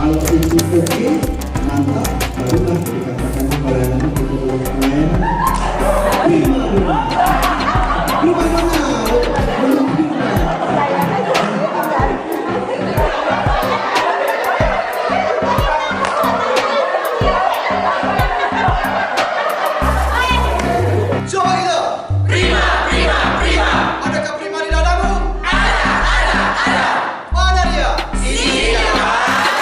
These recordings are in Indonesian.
Kalau itu oke, mantap, barulah dikatakan pelayanan itu pelayanan. Belum mana? Belum juga. Coba itu. Prima, prima, prima. Adakah prima di dadamu? Ada. Mana dia? Sini dia. Assalamualaikum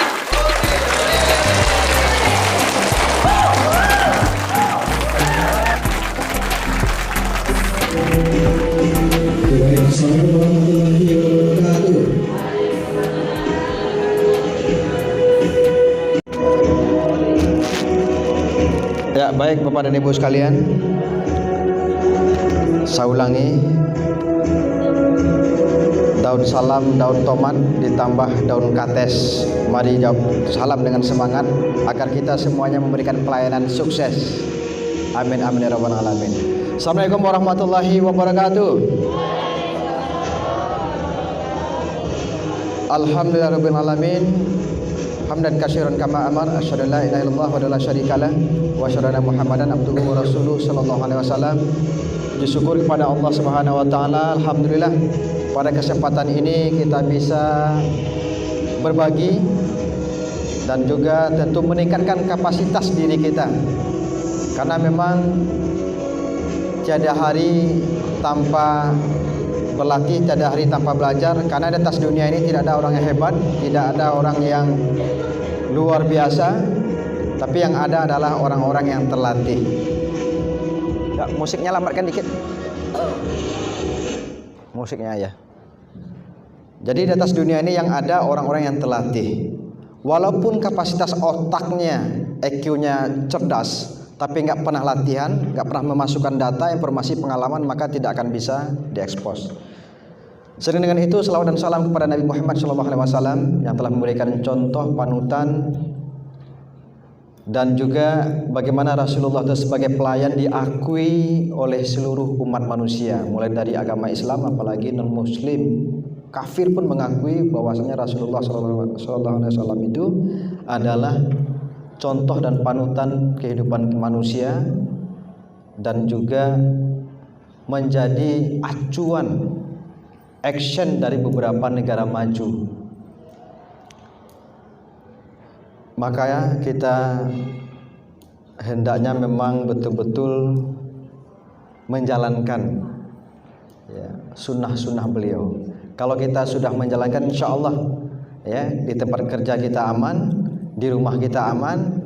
warahmatullahi wabarakatuh. Ya, baik Bapak dan Ibu sekalian. Saya ulangi, daun salam, daun tomat ditambah daun kates. Mari jawab salam dengan semangat agar kita semuanya memberikan pelayanan sukses. Amin amin ya rabbal alamin. Assalamualaikum warahmatullahi wabarakatuh. Alhamdulillahirabbil alamin. Hamdan katsiran kama amar, asyhadu an la ilaha illallah wa la syarikalah wa asyhadu anna Muhammadan abduhu wa rasuluh sallallahu alaihi wasallam. Puji syukur kepada Allah Subhanahu wa taala. Alhamdulillah pada kesempatan ini kita bisa berbagi dan juga tentu meningkatkan kapasitas diri kita. Karena memang tiada hari tanpa berlatih, tiada hari tanpa belajar. Karena di atas dunia ini tidak ada orang yang hebat, tidak ada orang yang luar biasa, tapi yang ada adalah orang-orang yang terlatih. Ya, musiknya lambatkan dikit. Musiknya ya. Jadi di atas dunia ini yang ada orang-orang yang terlatih. Walaupun kapasitas otaknya, EQ-nya cerdas, tapi nggak pernah latihan, nggak pernah memasukkan data, informasi, pengalaman, maka tidak akan bisa diekspos. Sering dengan itu, selawat dan salam kepada Nabi Muhammad SAW yang telah memberikan contoh panutan, dan juga bagaimana Rasulullah itu sebagai pelayan diakui oleh seluruh umat manusia, mulai dari agama Islam, apalagi non Muslim, kafir pun mengakui bahwasanya Rasulullah SAW itu adalah contoh dan panutan kehidupan manusia, dan juga menjadi acuan action dari beberapa negara maju. Maka kita hendaknya memang betul-betul menjalankan ya, sunnah-sunnah beliau. Kalau kita sudah menjalankan, insya Allah ya, di tempat kerja kita aman, di rumah kita aman,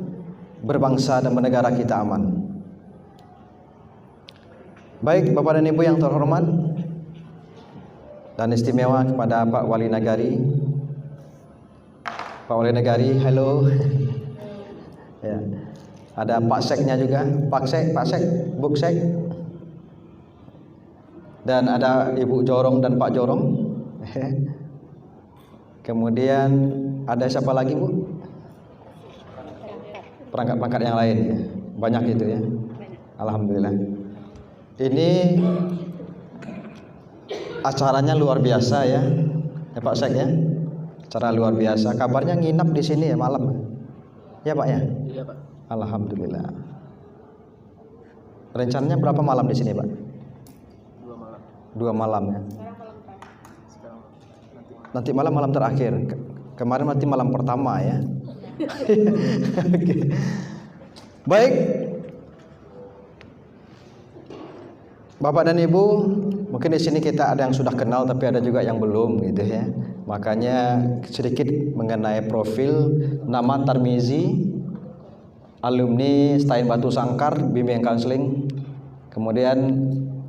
berbangsa dan bernegara kita aman. Baik Bapak dan Ibu yang terhormat dan istimewa, kepada Pak Wali Nagari. Pak Wali Nagari, halo. Ya. Ada Pak Seknya juga, Pak Sek, Buk Sek. Dan ada Ibu Jorong dan Pak Jorong. Kemudian ada siapa lagi, Bu? Perangkat-perangkat yang lain ya. Banyak itu ya. Alhamdulillah. Ini acaranya luar biasa ya. Ya Pak Sek ya. Acara luar biasa. Kabarnya nginap di sini ya malam. Ya Pak ya? Iya Pak. Alhamdulillah. Rencananya berapa malam di sini Pak? 2 malam. 2 malam ya. Nanti malam terakhir. Kemarin nanti malam pertama ya. Okay. Baik, Bapak dan Ibu, mungkin di sini kita ada yang sudah kenal, tapi ada juga yang belum, gitu ya. Makanya sedikit mengenai profil. Nama Tarmizi, alumni Stain Batu Sangkar, bimbingan counseling, kemudian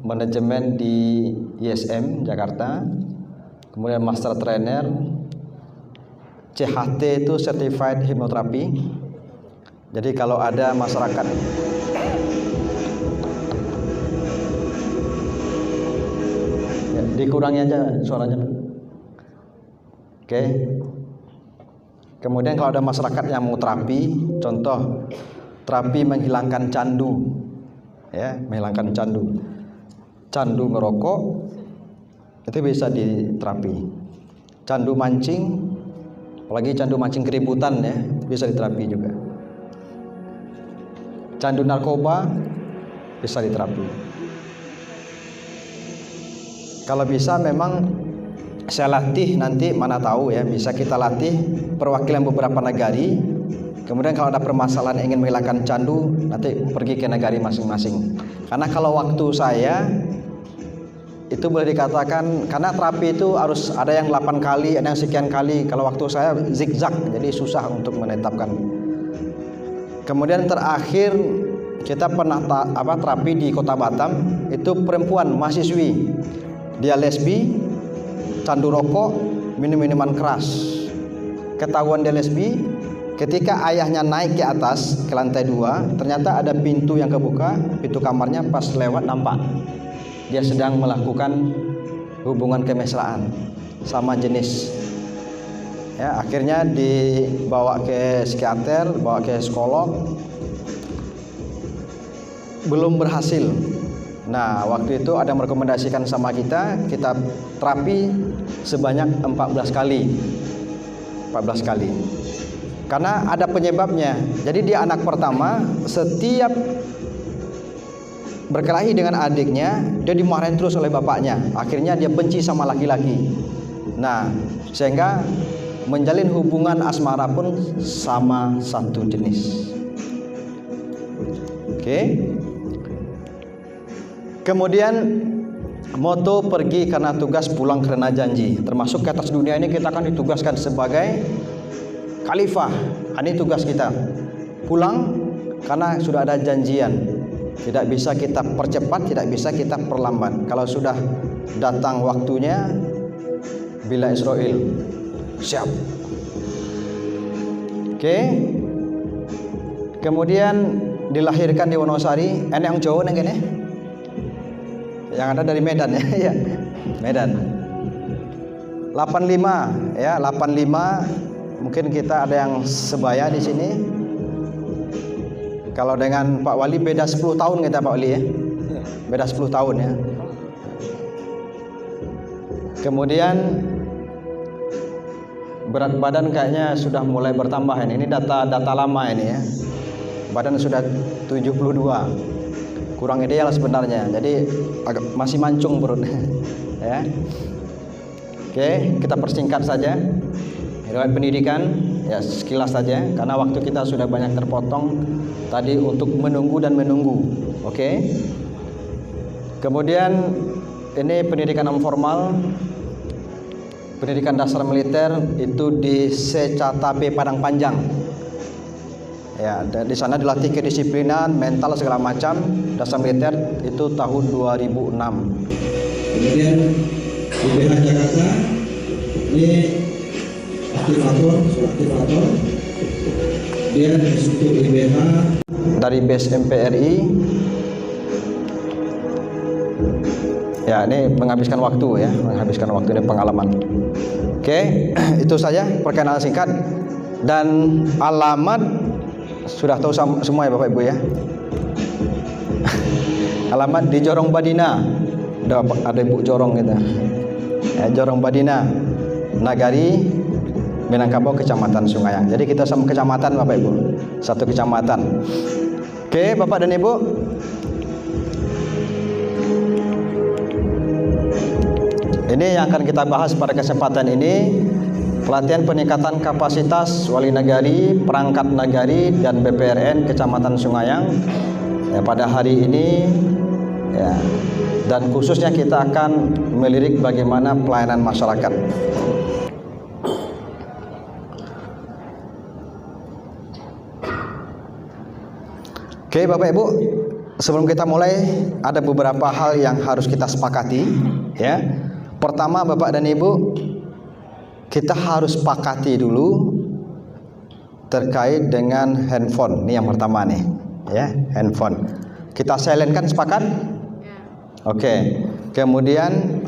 manajemen di ISM Jakarta, kemudian master trainer, CHT itu certified hipnoterapi. Jadi kalau ada masyarakat ya, dikurangi aja suaranya. Oke. Kemudian kalau ada masyarakat yang mau terapi, contoh terapi menghilangkan candu, ya, menghilangkan candu merokok, itu bisa diterapi. Candu mancing Apalagi candu mancing keributan ya, bisa diterapi juga. Candu narkoba bisa diterapi. Kalau bisa memang saya latih nanti, mana tahu ya, bisa kita latih perwakilan beberapa negari. Kemudian kalau ada permasalahan ingin menghilangkan candu, nanti pergi ke negari masing-masing. Karena kalau waktu saya itu boleh dikatakan, karena terapi itu harus ada yang 8 kali, ada yang sekian kali. Kalau waktu saya zigzag, jadi susah untuk menetapkan. Kemudian terakhir kita pernah terapi di Kota Batam, itu perempuan mahasiswi, dia lesbi, candu rokok, minum minuman keras. Ketahuan dia lesbi. Ketika ayahnya naik ke atas, ke lantai 2, ternyata ada pintu yang kebuka, pintu kamarnya, pas lewat nampak dia sedang melakukan hubungan kemesraan sama jenis. Ya, akhirnya dibawa ke psikiater, bawa ke psikolog, belum berhasil. Nah, waktu itu ada yang merekomendasikan sama kita terapi sebanyak 14 kali. 14 kali. Karena ada penyebabnya. Jadi dia anak pertama, setiap berkelahi dengan adiknya, dia dimarahin terus oleh bapaknya. Akhirnya dia benci sama laki-laki. Nah, sehingga menjalin hubungan asmara pun sama satu jenis. Oke. Kemudian moto pergi karena tugas, pulang karena janji. Termasuk ke atas dunia ini kita akan ditugaskan sebagai khalifah. Ini tugas kita. Pulang karena sudah ada janjian. Tidak bisa kita percepat, tidak bisa kita perlambat. Kalau sudah datang waktunya, bila Israel siap. Oke. Kemudian dilahirkan di Wonosari. Ini yang Jawa neng kene. Yang ada dari Medan ya, ya. Medan. 85 ya, 85. Mungkin kita ada yang sebaya di sini. Kalau dengan Pak Wali beda 10 tahun kita Pak Wali ya. Beda 10 tahun ya. Kemudian berat badan kayaknya sudah mulai bertambah ini. Ini data lama ini ya. Badan sudah 72. Kurang ideal sebenarnya. Jadi masih mancung perut. Ya. Oke, kita persingkat saja. Riwayat pendidikan ya sekilas saja karena waktu kita sudah banyak terpotong tadi untuk menunggu dan menunggu. Oke. Kemudian ini pendidikan non formal, pendidikan dasar militer itu di Secatabe Padang Panjang. Ya, di sana dilatih kedisiplinan, mental segala macam. Dasar militer itu tahun 2006. Kemudian UPH Jakarta ini aktivator, dia struktur IBH dari base MPRI. Ya, ini menghabiskan waktu ya, menghabiskan waktu, ini pengalaman. Oke, itu saja perkenalan singkat dan alamat sudah tahu semua ya Bapak Ibu ya. Alamat di Jorong Badina, ada Ibu Jorong gitu. Ya, Jorong Badina, Nagari, Minangkabau, Kecamatan Sungayang. Jadi kita sama kecamatan Bapak Ibu, satu kecamatan. Oke Bapak dan Ibu, ini yang akan kita bahas pada kesempatan ini, pelatihan peningkatan kapasitas wali nagari, perangkat nagari dan BPRN Kecamatan Sungayang ya, pada hari ini ya, dan khususnya kita akan melirik bagaimana pelayanan masyarakat. Oke Bapak Ibu, sebelum kita mulai ada beberapa hal yang harus kita sepakati ya. Pertama Bapak dan Ibu, kita harus sepakati dulu terkait dengan handphone. Ini yang pertama nih ya, handphone. Kita silent kan, sepakat? Oke. Kemudian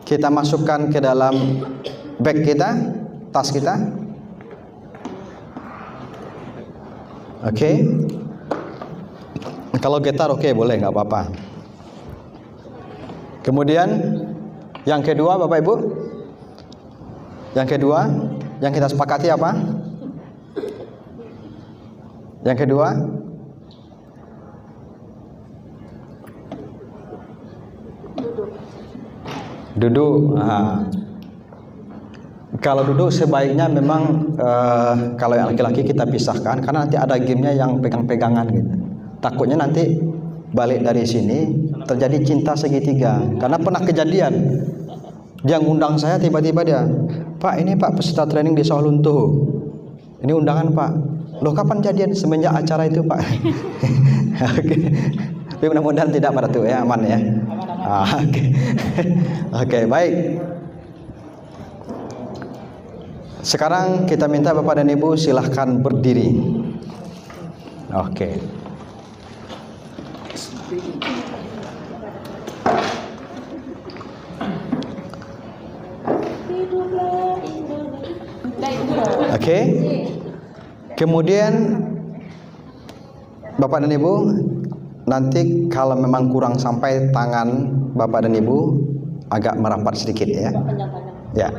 kita masukkan ke dalam bag kita, tas kita. Oke. Kalau getar oke, boleh, nggak apa-apa. Kemudian yang kedua Bapak Ibu, Yang kita sepakati apa? Yang kedua? Duduk. Nah, kalau duduk sebaiknya memang kalau yang laki-laki kita pisahkan, karena nanti ada gamenya yang pegang-pegangan gitu. Takutnya nanti balik dari sini terjadi cinta segitiga. Karena pernah kejadian, dia ngundang saya, tiba-tiba dia, Pak ini Pak peserta training di Sawah Luntuh, ini undangan Pak. Loh kapan jadian? Semenjak acara itu Pak. Oke. Tapi mudah-mudahan tidak pada tuh ya, aman ya. Oke. Oke, baik. Sekarang kita minta Bapak dan Ibu silahkan berdiri. Oke. Oke. Kemudian Bapak dan Ibu, nanti kalau memang kurang sampai tangan Bapak dan Ibu agak merapat sedikit ya. Ya.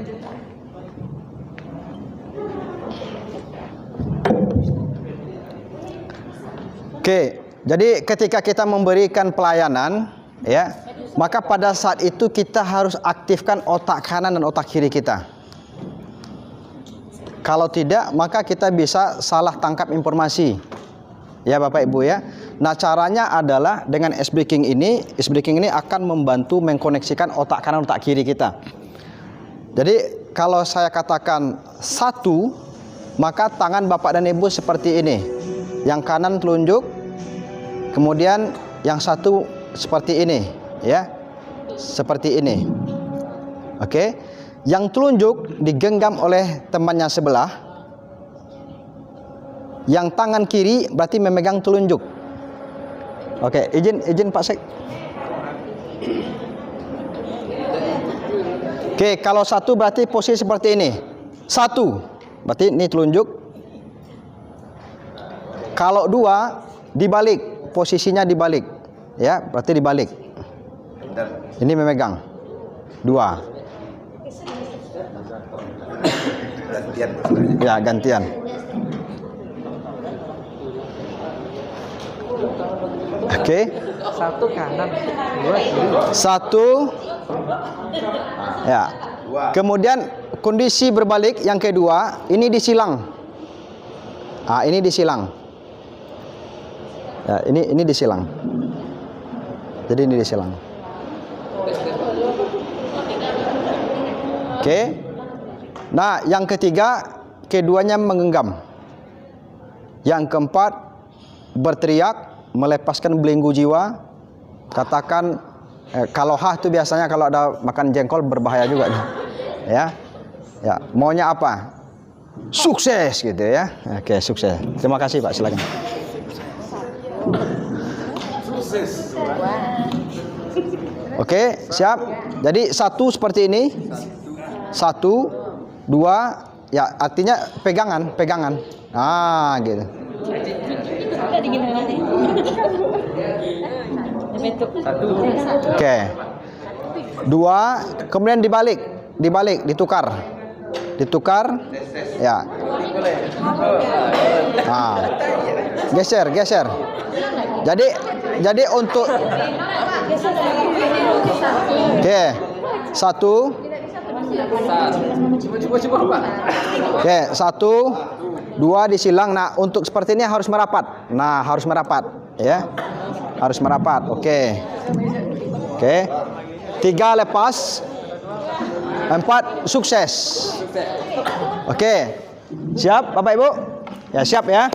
Oke, jadi ketika kita memberikan pelayanan ya, maka pada saat itu kita harus aktifkan otak kanan dan otak kiri kita. Kalau tidak, maka kita bisa salah tangkap informasi. Ya Bapak Ibu ya. Nah, caranya adalah dengan S-Breaking ini akan membantu mengkoneksikan otak kanan otak kiri kita. Jadi kalau saya katakan satu, maka tangan Bapak dan Ibu seperti ini. Yang kanan telunjuk, kemudian yang satu seperti ini, ya. Seperti ini. Oke. Yang telunjuk digenggam oleh temannya sebelah. Yang tangan kiri berarti memegang telunjuk. Oke, izin Pak Sek. Oke, kalau satu berarti posisi seperti ini. Satu, berarti ini telunjuk. Kalau dua, dibalik, posisinya dibalik. Ya, berarti dibalik. Ini memegang. Dua. Ya, gantian. Oke. Satu kanan, dua kiri. Satu. Ya. Kemudian kondisi berbalik yang kedua, ini disilang. Ah, ini disilang. Ya, ini disilang. Jadi ini disilang. Oke. Nah, yang ketiga, keduanya menggenggam. Yang keempat, berteriak, melepaskan belenggu jiwa. Katakan, kalau itu biasanya kalau ada makan jengkol berbahaya juga nih. Ya, ya. Maunya apa? Sukses gitu ya. Oke, sukses. Terima kasih Pak, silakan. Sukses. Oke, siap. Jadi satu seperti ini. Satu, dua, ya artinya pegangan. Ah, gitu. Oke. Dua, kemudian dibalik, ditukar. Ya. Ah. Geser. Jadi untuk oke. Satu. Oke, satu, dua disilang. Nah, untuk seperti ini harus merapat. Ya. Harus merapat. Oke. Tiga, lepas. Empat, sukses. Oke. Siap Bapak Ibu? Ya, siap ya.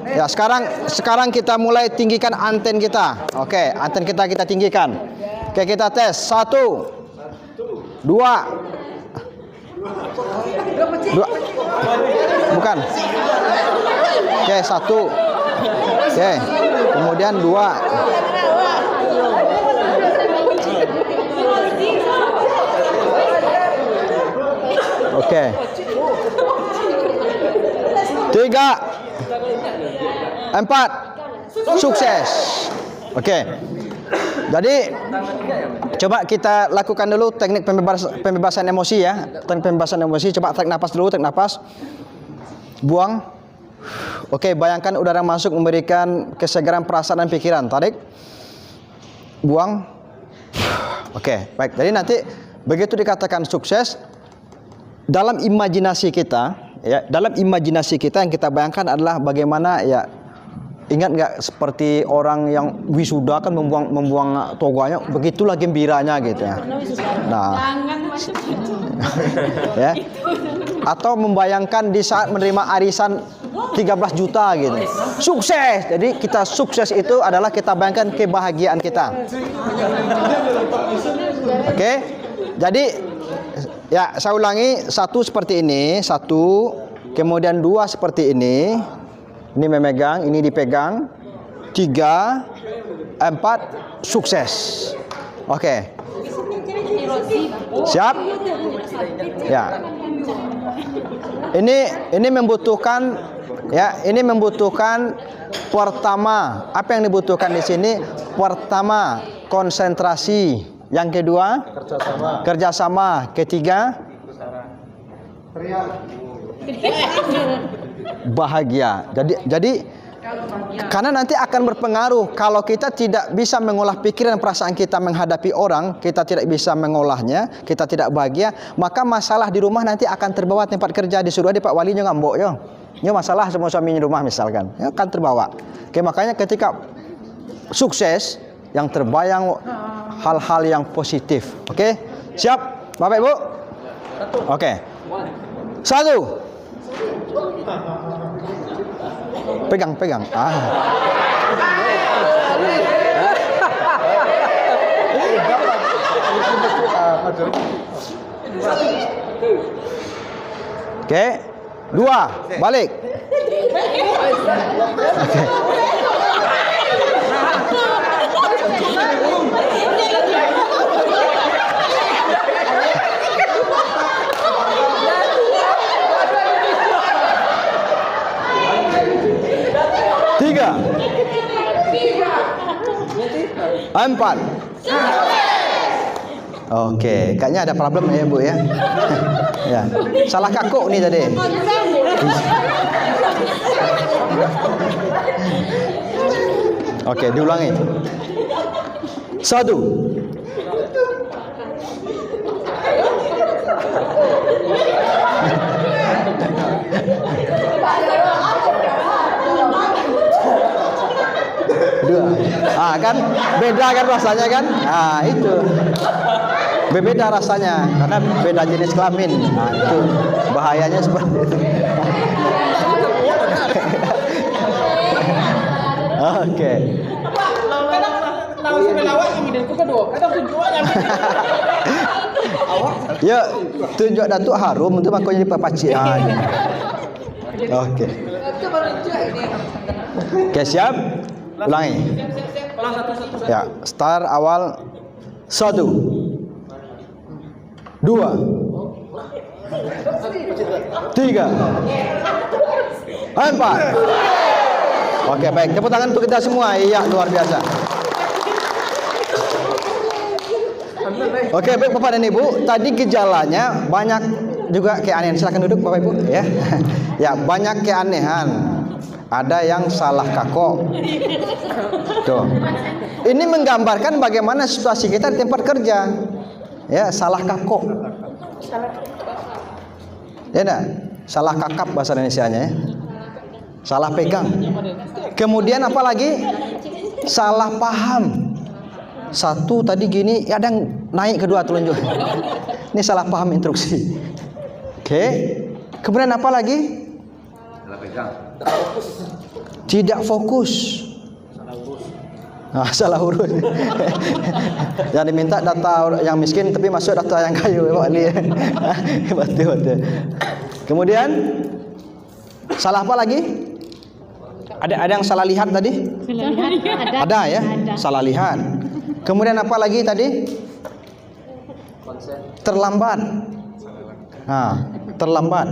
Ya, sekarang kita mulai tinggikan anten kita. Oke, anten kita tinggikan. Oke, kita tes. Satu, dua. Bukan. Oke, satu. Oke, kemudian dua. Oke. Tiga. Empat. Sukses. Oke. Jadi coba kita lakukan dulu teknik pembebasan emosi ya. Teknik pembebasan emosi. Coba tarik nafas dulu, tarik nafas. Buang. Oke, bayangkan udara masuk memberikan kesegaran perasaan dan pikiran. Tarik. Buang. Oke, baik. Jadi nanti begitu dikatakan sukses, dalam imajinasi kita, ya, dalam imajinasi kita yang kita bayangkan adalah bagaimana ya, ingat nggak seperti orang yang wisuda kan membuang toganya, begitulah gembiranya gitu ya. Nah, ya. Atau membayangkan di saat menerima arisan 13 juta gitu. Sukses. Jadi kita sukses itu adalah kita bayangkan kebahagiaan kita. Oke. Jadi ya, saya ulangi, 1 seperti ini, 1, kemudian 2 seperti ini memegang, ini dipegang, 3, 4, sukses. Oke. Siap? Ya. Ini membutuhkan ya, ini membutuhkan pertama, apa yang dibutuhkan di sini? Pertama, konsentrasi. Yang kedua, kerjasama. Ketiga, bahagia. Jadi karena nanti akan berpengaruh. Kalau kita tidak bisa mengolah pikiran dan perasaan kita menghadapi orang, kita tidak bisa mengolahnya, kita tidak bahagia, maka masalah di rumah nanti akan terbawa tempat kerja. Disuruh di Pak Wali ngambok yo. Yo masalah semua suaminya di rumah misalkan, ya, akan terbawa. Oke, makanya ketika sukses yang terbayang hal-hal yang positif. Oke, siap Bapak Ibu? Oke. 1. Pegang. Oke. 2, balik. Oke. Tiga, 4. Oke, kayaknya ada problem ya Bu ya. Ya, salah kakuk nih tadi. Oke, diulangi. 1. Kan beda kan rasanya kan? Nah, itu. Beda rasanya karena beda jenis kelamin. Nah, itu bahayanya seperti itu. Oke. Ya, tunjuk datuk harum untuk makanya di papacian. Oke. Oke, siap? Ulangi. Ya, start awal. 1, 2, 3, 4. Oke, baik. Tepuk tangan untuk kita semua. Iya, luar biasa. Oke, baik Bapak dan Ibu. Tadi gejalanya banyak juga keanehan. Silakan duduk Bapak Ibu. Ya, ya, banyak keanehan. Ada yang salah kakok. Tuh. Ini menggambarkan bagaimana situasi kita di tempat kerja. Ya, salah kakok. Ya enggak? Salah kakap bahasa Indonesianya ya. Salah pegang. Kemudian apa lagi? Salah paham. 1 tadi gini, ya dan naik kedua telunjuk. Ini salah paham instruksi. Oke. Kemudian apa lagi? Salah pegang. Tidak fokus. Salah urus. Yang diminta data yang miskin tapi masuk data yang kaya Pak Ali. Betul. Kemudian salah apa lagi? Ada yang salah lihat tadi? Ada ya? Salah lihat. Kemudian apa lagi tadi? Terlambat. Nah, terlambat.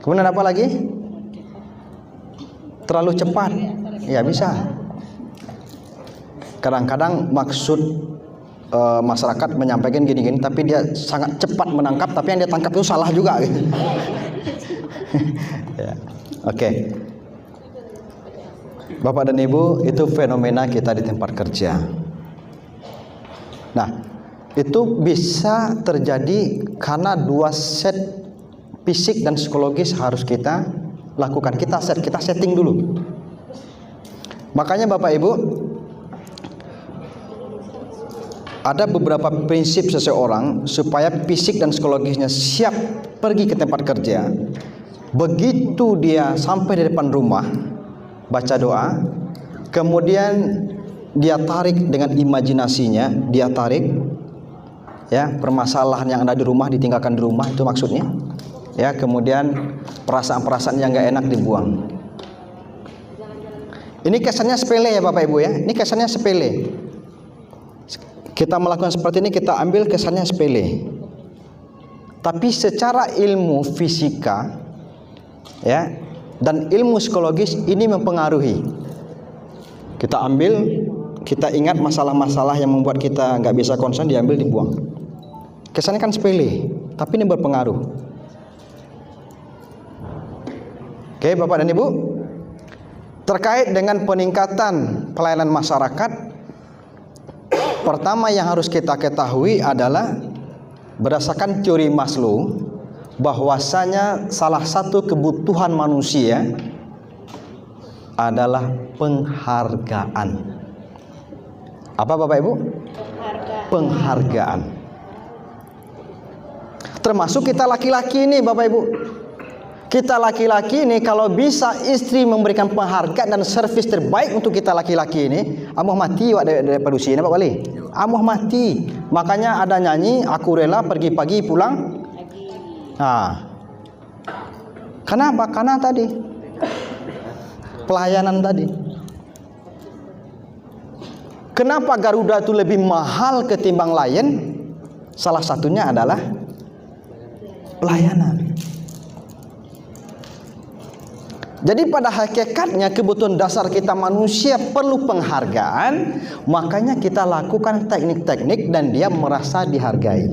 Kemudian apa lagi? Terlalu cepat. Ya bisa. Kadang-kadang maksud masyarakat menyampaikan gini-gini, tapi dia sangat cepat menangkap, tapi yang dia tangkap itu salah juga gitu. Ya. Oke. Bapak dan Ibu, itu fenomena kita di tempat kerja. Nah, itu bisa terjadi karena dua set fisik dan psikologis harus kita lakukan. Kita setting dulu. Makanya Bapak Ibu, ada beberapa prinsip seseorang supaya fisik dan psikologisnya siap pergi ke tempat kerja. Begitu dia sampai di depan rumah, baca doa, kemudian dia tarik dengan imajinasinya, dia tarik ya permasalahan yang ada di rumah ditinggalkan di rumah, itu maksudnya. Ya, kemudian perasaan-perasaan yang enggak enak dibuang. Ini kesannya sepele ya Bapak Ibu ya. Ini kesannya sepele. Kita melakukan seperti ini, kita ambil kesannya sepele. Tapi secara ilmu fisika ya dan ilmu psikologis ini mempengaruhi. Kita ambil, kita ingat masalah-masalah yang membuat kita nggak bisa konsen, diambil, dibuang. Kesannya kan sepele, tapi ini berpengaruh. Oke Bapak dan Ibu, terkait dengan peningkatan pelayanan masyarakat, pertama yang harus kita ketahui adalah berdasarkan teori Maslow, bahwasanya salah satu kebutuhan manusia adalah penghargaan. Apa Bapak Ibu? Penghargaan. Termasuk kita laki-laki ini Bapak Ibu. Kita laki-laki ini kalau bisa istri memberikan penghargaan dan servis terbaik untuk kita laki-laki ini, amuh mati daripada usia ini Pak Wali. Amuh mati. Makanya ada nyanyi, aku rela pergi pagi pulang pagi. Nah, kenapa? Karena tadi pelayanan tadi. Kenapa Garuda itu lebih mahal ketimbang Lion? Salah satunya adalah pelayanan. Jadi pada hakikatnya kebutuhan dasar kita manusia perlu penghargaan, makanya kita lakukan teknik-teknik dan dia merasa dihargai.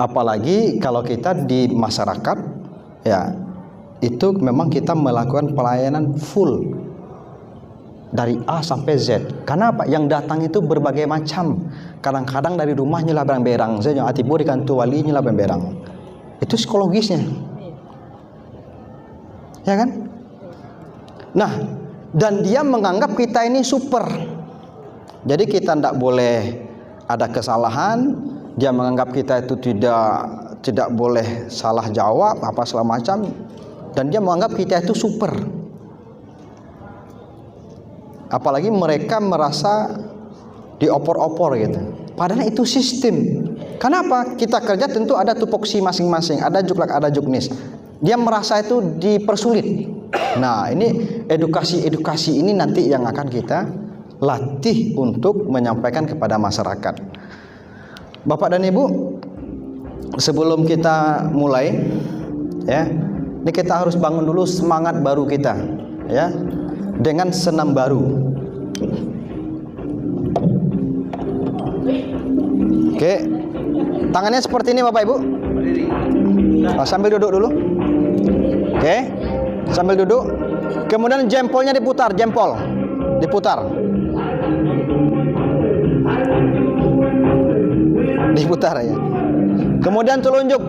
Apalagi kalau kita di masyarakat, ya itu memang kita melakukan pelayanan full dari A sampai Z. Karena apa? Yang datang itu berbagai macam. Kadang-kadang dari rumah nyela berang-berang, saya nyala tibu di kantor wali nyela berang-berang. Itu psikologisnya, ya kan? Nah, dan dia menganggap kita ini super. Jadi kita tidak boleh ada kesalahan. Dia menganggap kita itu tidak boleh salah jawab apa segala macam. Dan dia menganggap kita itu super. Apalagi mereka merasa diopor-opor gitu. Padahal itu sistem. Kenapa? Kita kerja tentu ada tupoksi masing-masing, ada juklak, ada juknis. Dia merasa itu dipersulit. Nah, ini edukasi ini nanti yang akan kita latih untuk menyampaikan kepada masyarakat. Bapak dan Ibu, sebelum kita mulai, ya, ini kita harus bangun dulu semangat baru kita, ya, dengan senam baru. Oke, tangannya seperti ini Bapak Ibu. Sambil duduk dulu. Oke, sambil duduk. Kemudian jempolnya diputar, jempol diputar. Diputar ya. Kemudian telunjuk.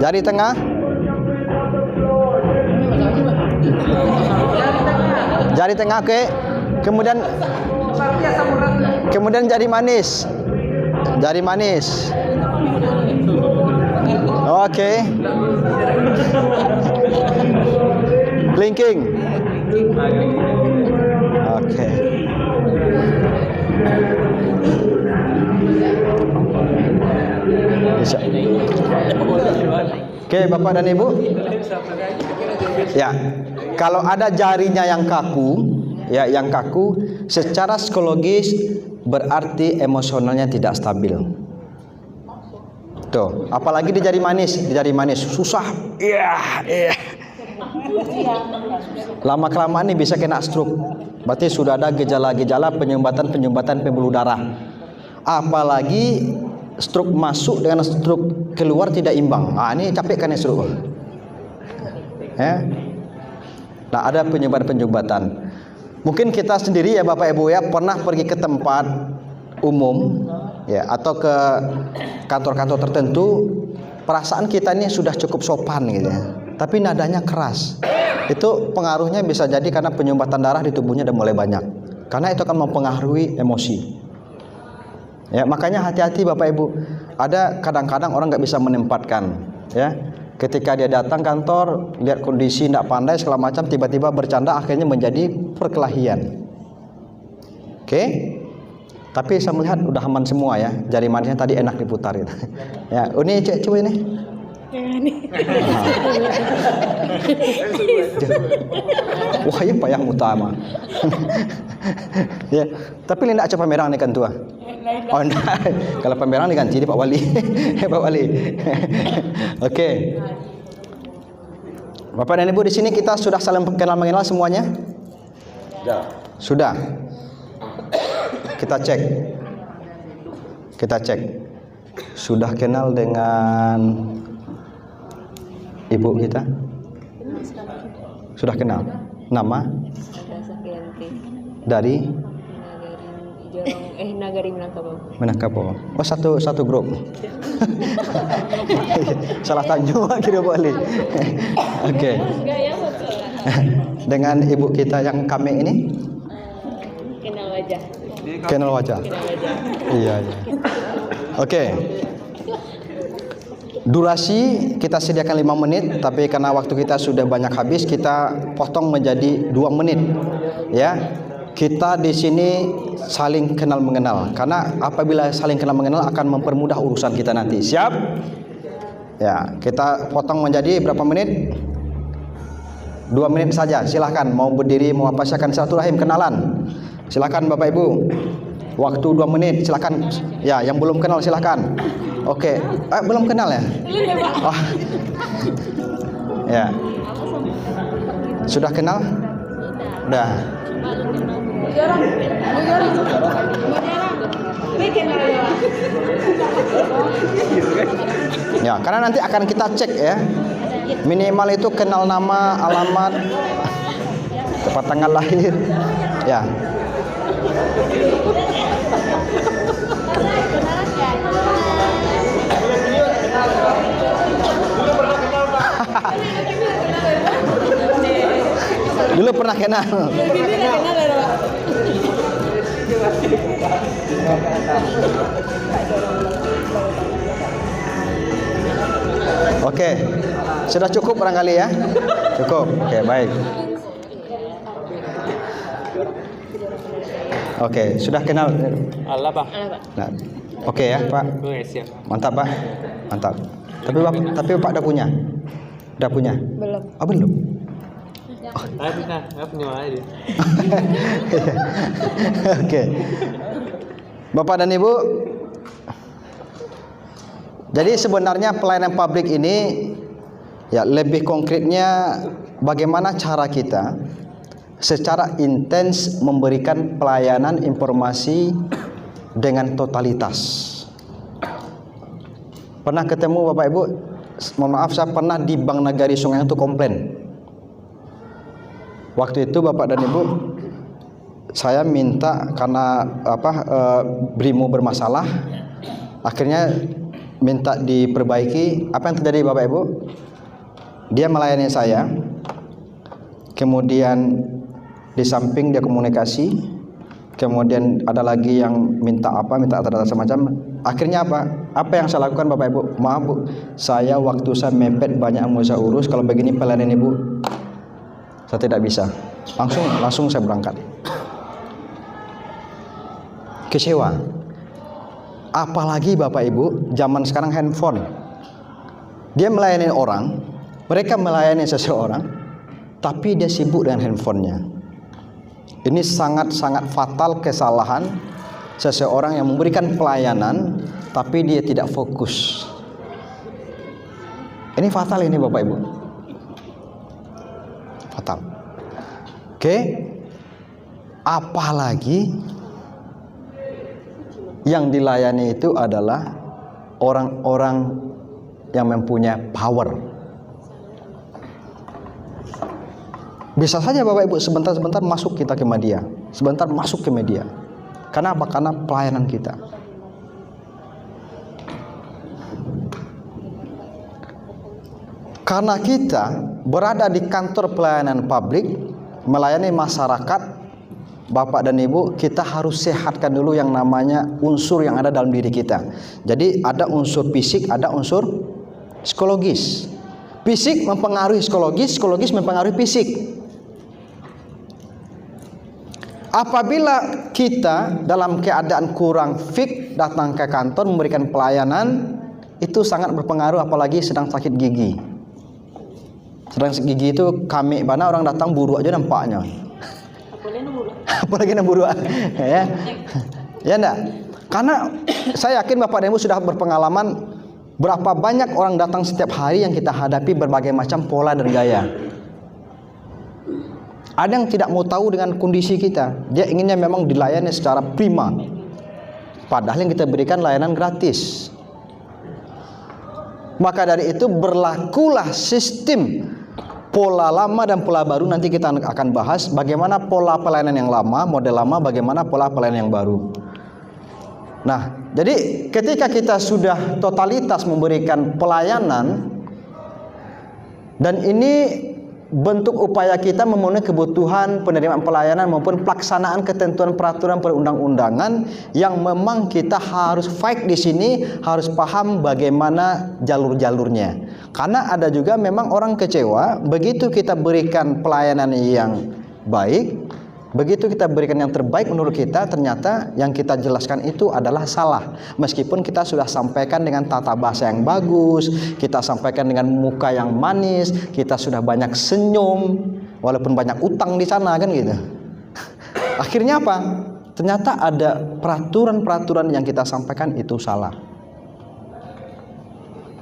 Jari tengah. Jari tengah, oke. Kemudian jari manis. Oke. Blinking. Oke. Bisa. Oke, Bapak dan Ibu. Ya, kalau ada jarinya yang kaku, ya, yang kaku, secara psikologis berarti emosionalnya tidak stabil. Tuh, apalagi di jari manis, susah. Iya, iya. Lama kelamaan nih bisa kena stroke. Berarti sudah ada gejala-gejala penyumbatan pembuluh darah. Apalagi stroke masuk dengan stroke keluar tidak imbang. Ah, ini capek kan ya stroke. Ya. Nah, ada penyumbatan. Mungkin kita sendiri ya Bapak Ibu ya pernah pergi ke tempat umum ya atau ke kantor-kantor tertentu, perasaan kita ini sudah cukup sopan gitu ya. Tapi nadanya keras. Itu pengaruhnya bisa jadi karena penyumbatan darah di tubuhnya udah mulai banyak. Karena itu akan mempengaruhi emosi. Ya, makanya hati-hati Bapak Ibu. Ada kadang-kadang orang nggak bisa menempatkan ya. Ketika dia datang kantor, lihat kondisi tidak pandai segala macam, tiba-tiba bercanda akhirnya menjadi perkelahian. Oke? Tapi saya melihat udah aman semua ya. Jari manisnya tadi enak diputar gitu. Ya, ini coba ini. Wah, ya payah utama. Ya, tapi tidak coba merang nih kan tua. Oh, enggak. Kalau pemerang diganti di Pak Wali. Pak Wali. Oke. Bapak dan Ibu, di sini kita sudah saling kenal mengenal semuanya? Sudah. Kita cek. Sudah kenal dengan ibu kita? Sudah kenal. Nama? Dari Nagari Minangkabau. Oh, satu grup. Salah Tanjung kira boleh. Oke. Dengan ibu kita yang kami ini? Kenal wajah. Iya. Oke. Durasi kita sediakan 5 menit, tapi karena waktu kita sudah banyak habis, kita potong menjadi 2 menit. Ya. Kita di sini saling kenal mengenal, karena apabila saling kenal mengenal akan mempermudah urusan kita nanti. Siap? Ya, kita potong menjadi berapa menit? 2 menit saja. Silahkan mau berdiri mau apa, silakan silaturahim kenalan. Silakan Bapak Ibu. Waktu 2 menit, silakan. Ya, yang belum kenal silakan. Oke, belum kenal ya? Oh. Ya. Sudah kenal? Udah. Ya, karena nanti akan kita cek ya. Minimal itu kenal nama, alamat, tempat tanggal lahir. Ya. Dulu pernah kenal. Oke, sudah cukup barangkali ya? Cukup. Oke, baik. Oke, sudah kenal. Allah Pak. Nah, oke ya Pak. Siap. Mantap Pak. Mantap. Tapi Bapak udah punya? Udah punya? Belum. Oh, belum. Punya aja. Oke. Bapak dan Ibu, jadi sebenarnya pelayanan publik ini ya lebih konkretnya bagaimana cara kita secara intens memberikan pelayanan informasi dengan totalitas. Pernah ketemu Bapak Ibu? Mohon maaf, saya pernah di Bank Nagari Sungai itu komplain. Waktu itu Bapak dan Ibu, saya minta karena Brimo bermasalah, akhirnya minta diperbaiki. Apa yang terjadi Bapak Ibu? Dia melayani saya, kemudian di samping dia komunikasi, kemudian ada lagi yang minta data semacam. Akhirnya apa yang saya lakukan Bapak Ibu? Maaf Bu, saya waktu saya mepet banyak yang mau saya urus. Kalau begini pelayanan Ibu, saya tidak bisa. Langsung saya berangkat. Kecewa. Apalagi Bapak Ibu, zaman sekarang handphone. Dia melayani orang, mereka melayani seseorang, tapi dia sibuk dengan handphonenya. Ini sangat-sangat fatal kesalahan seseorang yang memberikan pelayanan, tapi dia tidak fokus. Ini fatal ini Bapak Ibu. Fatal. Oke. Apalagi yang dilayani itu adalah orang-orang yang mempunyai power. Bisa saja Bapak Ibu sebentar-sebentar masuk kita ke media. Sebentar masuk ke media. Karena apa? Karena pelayanan kita. Karena kita berada di kantor pelayanan publik, melayani masyarakat, Bapak dan Ibu, kita harus sehatkan dulu yang namanya unsur yang ada dalam diri kita. Jadi ada unsur fisik, ada unsur psikologis. Fisik mempengaruhi psikologis, psikologis mempengaruhi fisik. Apabila kita dalam keadaan kurang fit datang ke kantor memberikan pelayanan, itu sangat berpengaruh, apalagi sedang sakit gigi. Sedang sakit gigi itu kami mana orang datang buru aja nampaknya. Apalagi buru ya. Ya enggak? Karena saya yakin Bapak dan Ibu sudah berpengalaman berapa banyak orang datang setiap hari yang kita hadapi berbagai macam pola dan gaya. Ada yang tidak mau tahu dengan kondisi kita. Dia inginnya memang dilayani secara prima. Padahal yang kita berikan layanan gratis. Maka dari itu berlakulah sistem pola lama dan pola baru. Nanti kita akan bahas bagaimana pola pelayanan yang lama, model lama, bagaimana pola pelayanan yang baru. Nah, jadi ketika kita sudah totalitas memberikan pelayanan, dan ini bentuk upaya kita memenuhi kebutuhan penerimaan pelayanan maupun pelaksanaan ketentuan peraturan perundang-undangan yang memang kita harus fight di sini, harus paham bagaimana jalur-jalurnya. Karena ada juga memang orang kecewa begitu kita berikan pelayanan yang baik, begitu kita berikan yang terbaik menurut kita, ternyata yang kita jelaskan itu adalah salah. Meskipun kita sudah sampaikan dengan tata bahasa yang bagus, kita sampaikan dengan muka yang manis, kita sudah banyak senyum, walaupun banyak utang di sana kan gitu. Akhirnya apa? Ternyata ada peraturan-peraturan yang kita sampaikan itu salah.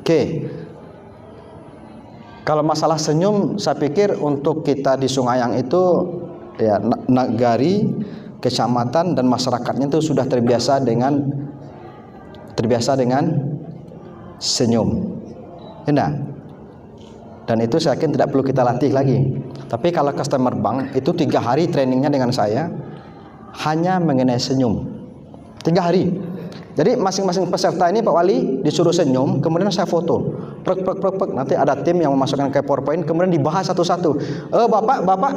Oke. Kalau masalah senyum, saya pikir untuk kita di Sungayang itu ya, nagari, kecamatan dan masyarakatnya itu sudah terbiasa dengan senyum. Enak. Dan itu saya yakin tidak perlu kita latih lagi. Tapi kalau customer bank itu 3 hari trainingnya dengan saya hanya mengenai senyum. 3 hari. Jadi masing-masing peserta ini Pak Wali disuruh senyum, kemudian saya foto. Prek. Nanti ada tim yang memasukkan ke PowerPoint, kemudian dibahas satu-satu. Bapak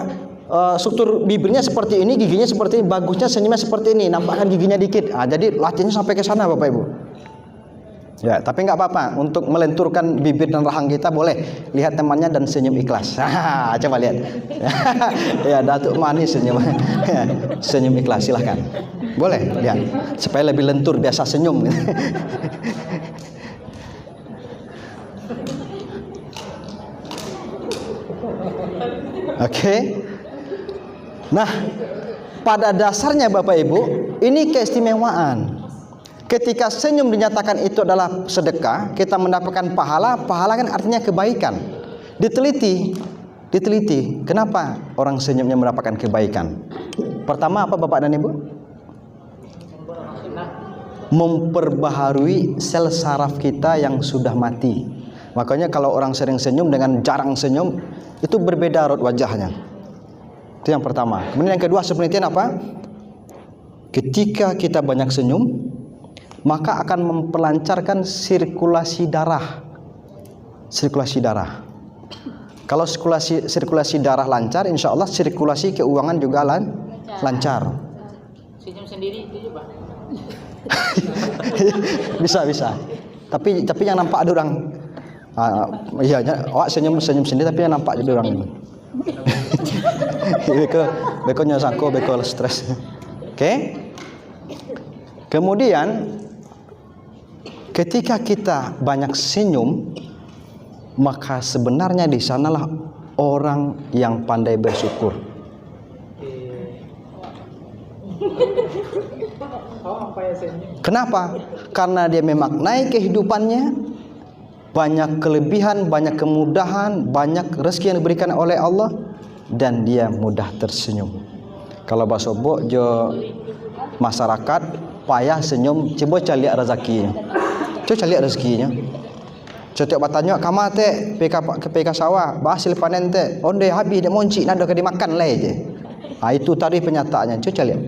struktur bibirnya seperti ini, giginya seperti ini, bagusnya senyumnya seperti ini, nampakkan giginya dikit. Jadi latihannya sampai ke sana Bapak Ibu. Ya, tapi nggak apa-apa. Untuk melenturkan bibir dan rahang kita boleh lihat temannya dan senyum ikhlas. Coba lihat. Ya, datuk manis senyum. Senyum ikhlas, silahkan. Boleh lihat supaya lebih lentur, biasa senyum. Oke. Nah, pada dasarnya Bapak Ibu, ini keistimewaan. Ketika senyum dinyatakan itu adalah sedekah, kita mendapatkan pahala. Pahala kan artinya kebaikan. Diteliti. Kenapa orang senyumnya mendapatkan kebaikan? Pertama apa Bapak dan Ibu? Memperbaharui sel saraf kita yang sudah mati. Makanya kalau orang sering senyum dengan jarang senyum, itu berbeda raut wajahnya. Itu yang pertama. Kemudian yang kedua, penelitian apa? Ketika kita banyak senyum, maka akan memperlancarkan sirkulasi darah. Kalau sirkulasi darah lancar, insya Allah sirkulasi keuangan juga lancar. Senyum sendiri itu juga. bisa. Tapi yang nampak ada orang. Iya, awak senyum sendiri tapi yang nampak ada orang ini. Beko nyasako, beko stres. Oke. Kemudian ketika kita banyak senyum, maka sebenarnya di sanalah orang yang pandai bersyukur. Kenapa? Karena dia memaknai kehidupannya, banyak kelebihan, banyak kemudahan, banyak rezeki yang diberikan oleh Allah, dan dia mudah tersenyum. Kalau bahasa bok jo masyarakat payah senyum, coba cari rezekinya. Coba cari rezekinya. Setiap bertanya kama teh PK sawah, hasil panen teh, onde habis dia monci nado ke dimakan lah je. Itu tadi penyataannya. Coba lihat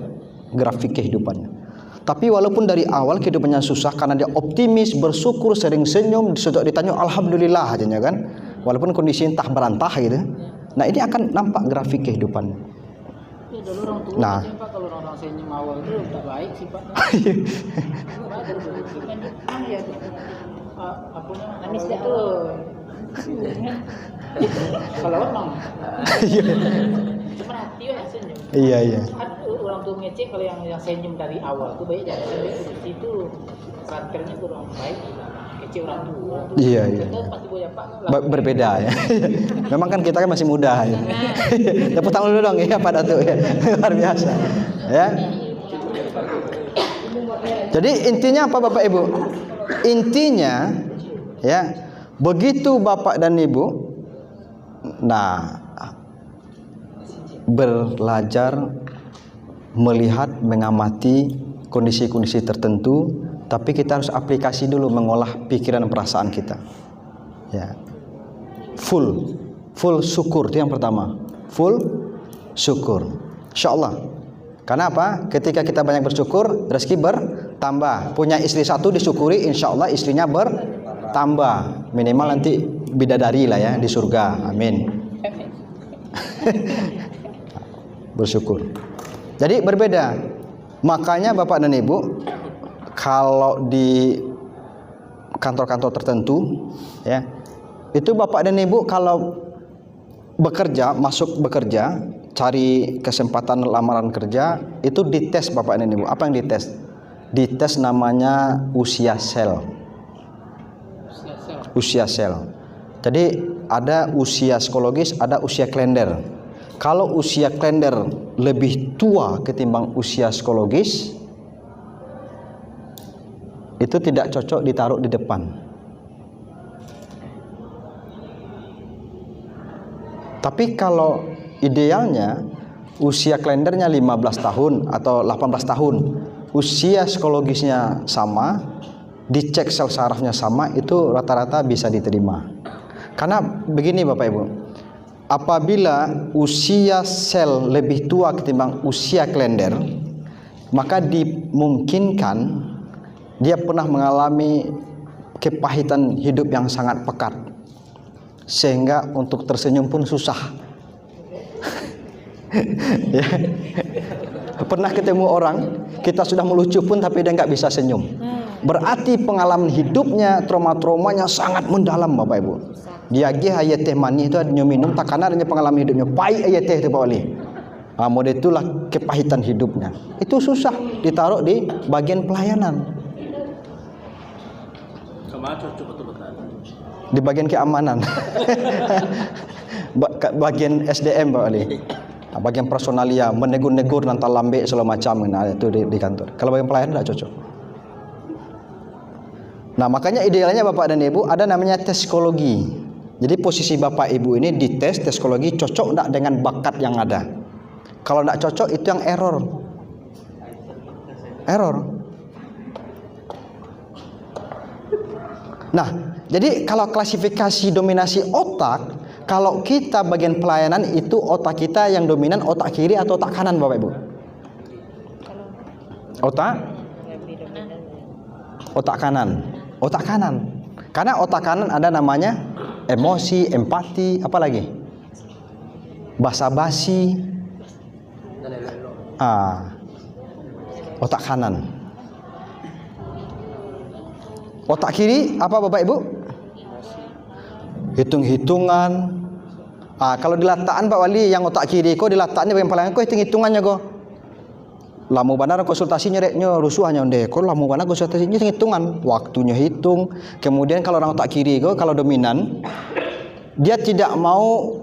grafik kehidupannya. Tapi walaupun dari awal kehidupannya susah, karena dia optimis, bersyukur, sering senyum, sejak ditanya alhamdulillah aja kan. Walaupun kondisi entah berantah gitu. Nah, ini akan nampak grafik kehidupannya. Ya, dulu orang tua Nah, Pak, kalau orang senyum awal itu tak baik sifatnya. Nangis itu. Kalau orang cuma hati ya senyum. iya. Orang tua ngecek kalau yang senyum dari awal tuh baik, jadi itu karakternya kurang baik. Kecil orang tua. Iya. Kita pasti boleh Pak. Berbeda ya. Memang kan kita kan masih muda ya. Tepuk tangan dulu dong ya Pak Datuk ya. Luar biasa. Ya. Jadi intinya apa Bapak Ibu? Intinya ya, begitu Bapak dan Ibu belajar melihat, mengamati kondisi-kondisi tertentu, tapi kita harus aplikasi dulu mengolah pikiran dan perasaan kita. Ya. Full syukur itu yang pertama. Full syukur. Insyaallah. Karena apa? Ketika kita banyak bersyukur, rezeki bertambah. Punya istri satu disyukuri, insyaallah istrinya bertambah. Minimal nanti bidadari lah ya di surga. Amin. Bersyukur. Jadi berbeda. Makanya Bapak dan Ibu, kalau di kantor-kantor tertentu ya, itu Bapak dan Ibu kalau masuk bekerja, cari kesempatan lamaran kerja, itu dites Bapak dan Ibu. Apa yang dites? Dites namanya usia sel. Usia sel. Jadi ada usia psikologis, ada usia kalender. Kalau usia kalender lebih tua ketimbang usia psikologis, itu tidak cocok ditaruh di depan. Tapi kalau idealnya usia kalendernya 15 tahun atau 18 tahun, usia psikologisnya sama, dicek sel sarafnya sama, itu rata-rata bisa diterima. Karena begini Bapak Ibu, apabila usia sel lebih tua ketimbang usia kalender, maka dimungkinkan dia pernah mengalami kepahitan hidup yang sangat pekat, sehingga untuk tersenyum pun susah. Ya. Pernah ketemu orang, kita sudah melucu pun tapi dia nggak bisa senyum. Berarti pengalaman hidupnya, trauma-traumanya sangat mendalam Bapak Ibu. Dia ayat teh manis itu adanya minum, tak karena adanya pengalaman hidupnya pahit ayat teh itu Pak Wali. Model itulah kepahitan hidupnya. Itu susah ditaruh di bagian pelayanan. Di bagian keamanan. Bagian SDM Pak Wali. Bagian personalia, menegur-negur nanti lambe segala macam, nah itu di kantor. Kalau bagian pelayanan tidak cocok. Nah, makanya idealnya Bapak dan Ibu ada namanya tes psikologi. Jadi posisi Bapak Ibu ini dites tes psikologi, cocok enggak dengan bakat yang ada. Kalau enggak cocok itu yang error. Nah, jadi kalau klasifikasi dominasi otak, kalau kita bagian pelayanan itu otak kita yang dominan, otak kiri atau otak kanan Bapak Ibu? Otak kanan. Karena otak kanan ada namanya emosi, empati, apa lagi? Basa-basi. Otak kanan. Otak kiri apa Bapak Ibu? Hitung-hitungan. Kalau dilataan Pak Wali yang otak kiri kok dilataannya bagian pelayanan kok hitung-hitungannya kok. Lamu benar konsultasinya reknya rusuhnya onde. Kok lamu benar konsultasinya hitungan, waktunya hitung. Kemudian kalau orang otak kiri kok kalau dominan, dia tidak mau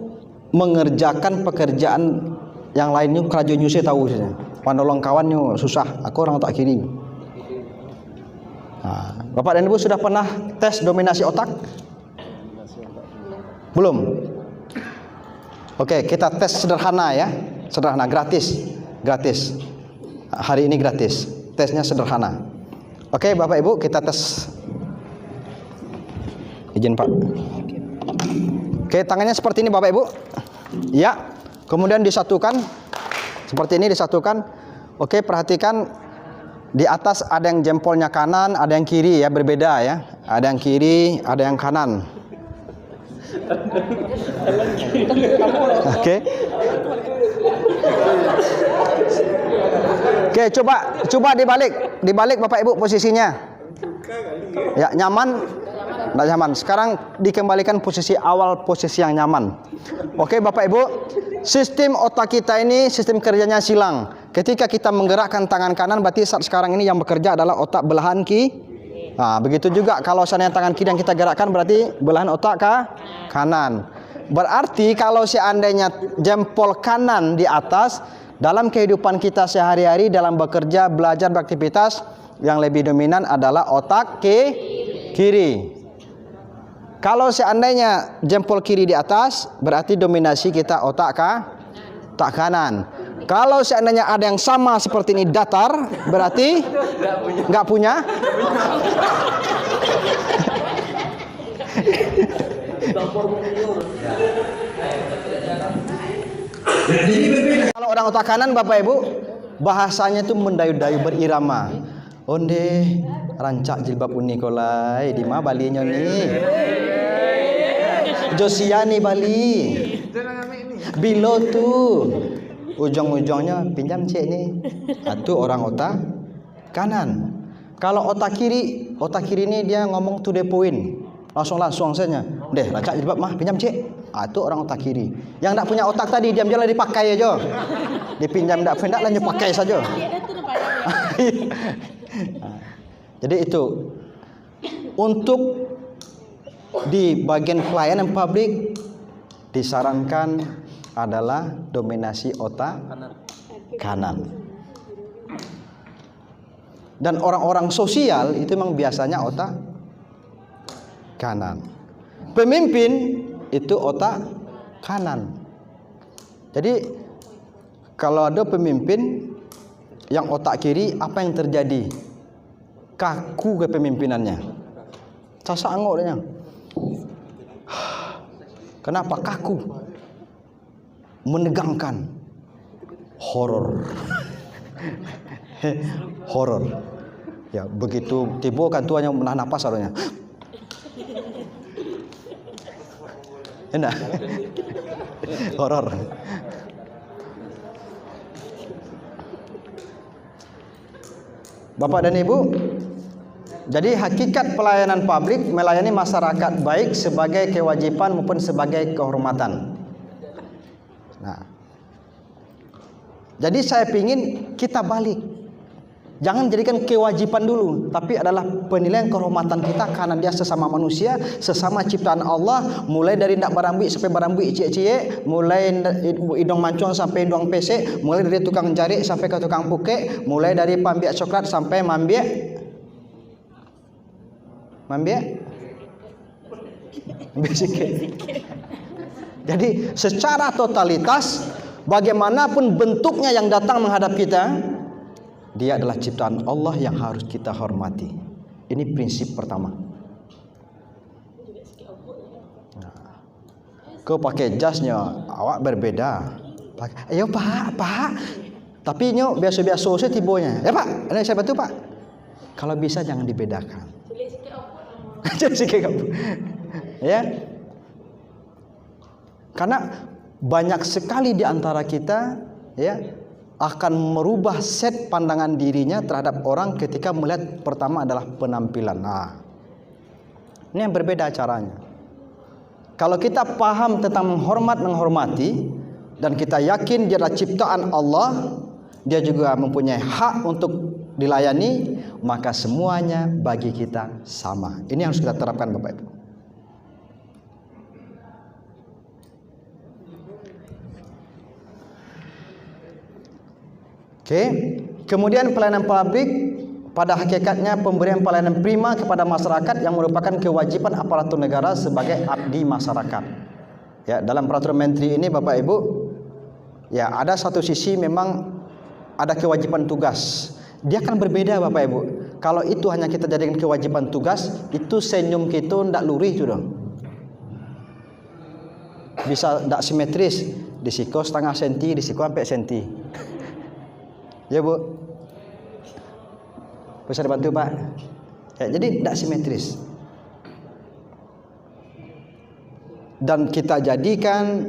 mengerjakan pekerjaan yang lainnya kerajaan saya tahu saja. Panolong kawannya susah. Aku orang otak kiri. Bapak dan Ibu sudah pernah tes dominasi otak? Belum. Oke, kita tes sederhana ya. Sederhana, gratis. Gratis. Hari ini gratis. Tesnya sederhana. Oke, Bapak Ibu, kita tes. Izin Pak. Oke, tangannya seperti ini Bapak Ibu. Ya. Kemudian disatukan. Seperti ini disatukan. Oke, perhatikan di atas ada yang jempolnya kanan, ada yang kiri ya, berbeda ya. Ada yang kiri, ada yang kanan. Oke. Oke, coba dibalik Bapak Ibu posisinya. Ya, nyaman? Nggak nyaman. Sekarang dikembalikan posisi awal, posisi yang nyaman. Oke, Bapak Ibu, sistem otak kita ini sistem kerjanya silang. Ketika kita menggerakkan tangan kanan, berarti saat sekarang ini yang bekerja adalah otak belahan kiri. Nah, begitu juga kalau seandainya tangan kiri yang kita gerakkan, berarti belahan otak kanan. Berarti kalau seandainya jempol kanan di atas, dalam kehidupan kita sehari-hari, dalam bekerja, belajar, beraktivitas, yang lebih dominan adalah otak kiri. Kalau seandainya jempol kiri di atas, berarti dominasi kita otak kanan. Kalau seandainya ada yang sama seperti ini datar, berarti nggak punya. Kalau orang otak kanan, Bapak Ibu, bahasanya itu mendayu-dayu berirama. Onde rancak jilbab unikolai di mana Balinya nih? Josiani Bali. Bilo tuh. Ujung-ujungnya pinjam cek nih. Itu orang otak kanan. Kalau otak kiri ini dia ngomong to the point. Langsung saja. Deh, rancak jilbab mah pinjam cek. Itu orang otak kiri. Yang enggak punya otak tadi diam-diam lah dipakai aja. Dipinjam enggak lanjut pakai saja. Jadi itu untuk di bagian pelayanan publik disarankan adalah dominasi otak kanan. Dan orang-orang sosial itu memang biasanya otak kanan. Pemimpin itu otak kanan. Jadi kalau ada pemimpin yang otak kiri, apa yang terjadi? Kaku kepemimpinannya. Casak angoknya. Kenapa kaku? Menegangkan. Horor. Horor. Ya, begitu tiba kan tuanya menahan napas harusnya. Enak. Horor. Bapak dan Ibu, jadi hakikat pelayanan publik melayani masyarakat baik sebagai kewajiban maupun sebagai kehormatan. Nah, jadi saya ingin kita balik. Jangan jadikan kewajiban dulu, tapi adalah penilaian kehormatan kita karena dia sesama manusia, sesama ciptaan Allah, mulai dari ndak barambik sampai barambik cie-cie, mulai hidung mancung sampai hidung pesek, mulai dari tukang jarik sampai ke tukang pukek, mulai dari pambiak coklat sampai mambiak. Jadi secara totalitas, bagaimanapun bentuknya yang datang menghadap kita, dia adalah ciptaan Allah yang harus kita hormati. Ini prinsip pertama. Nah, kau pakai jasnya, awak berbeda. Ayo Pak. Tapi nyo biasa-biasa saja tibonya. Ya Pak, ini saya bantu Pak. Kalau bisa jangan dibedakan. Ya. Karena banyak sekali di antara kita, ya, akan merubah set pandangan dirinya terhadap orang ketika melihat pertama adalah penampilan. Nah, ini yang berbeda caranya. Kalau kita paham tentang menghormati, dan kita yakin dia adalah ciptaan Allah, dia juga mempunyai hak untuk dilayani, maka semuanya bagi kita sama. Ini yang harus kita terapkan Bapak Ibu. Oke, kemudian pelayanan publik pada hakikatnya pemberian pelayanan prima kepada masyarakat yang merupakan kewajiban aparatur negara sebagai abdi masyarakat. Ya, dalam peraturan menteri ini Bapak Ibu, ya ada satu sisi memang ada kewajiban tugas. Dia akan berbeda Bapak Ibu. Kalau itu hanya kita jadikan kewajiban tugas, itu senyum kita ndak lurih itu dong. Bisa ndak simetris, disiko setengah senti, disiko sampai senti. Ya Bu, bisa dibantu Pak? Ya, jadi ndak simetris. Dan kita jadikan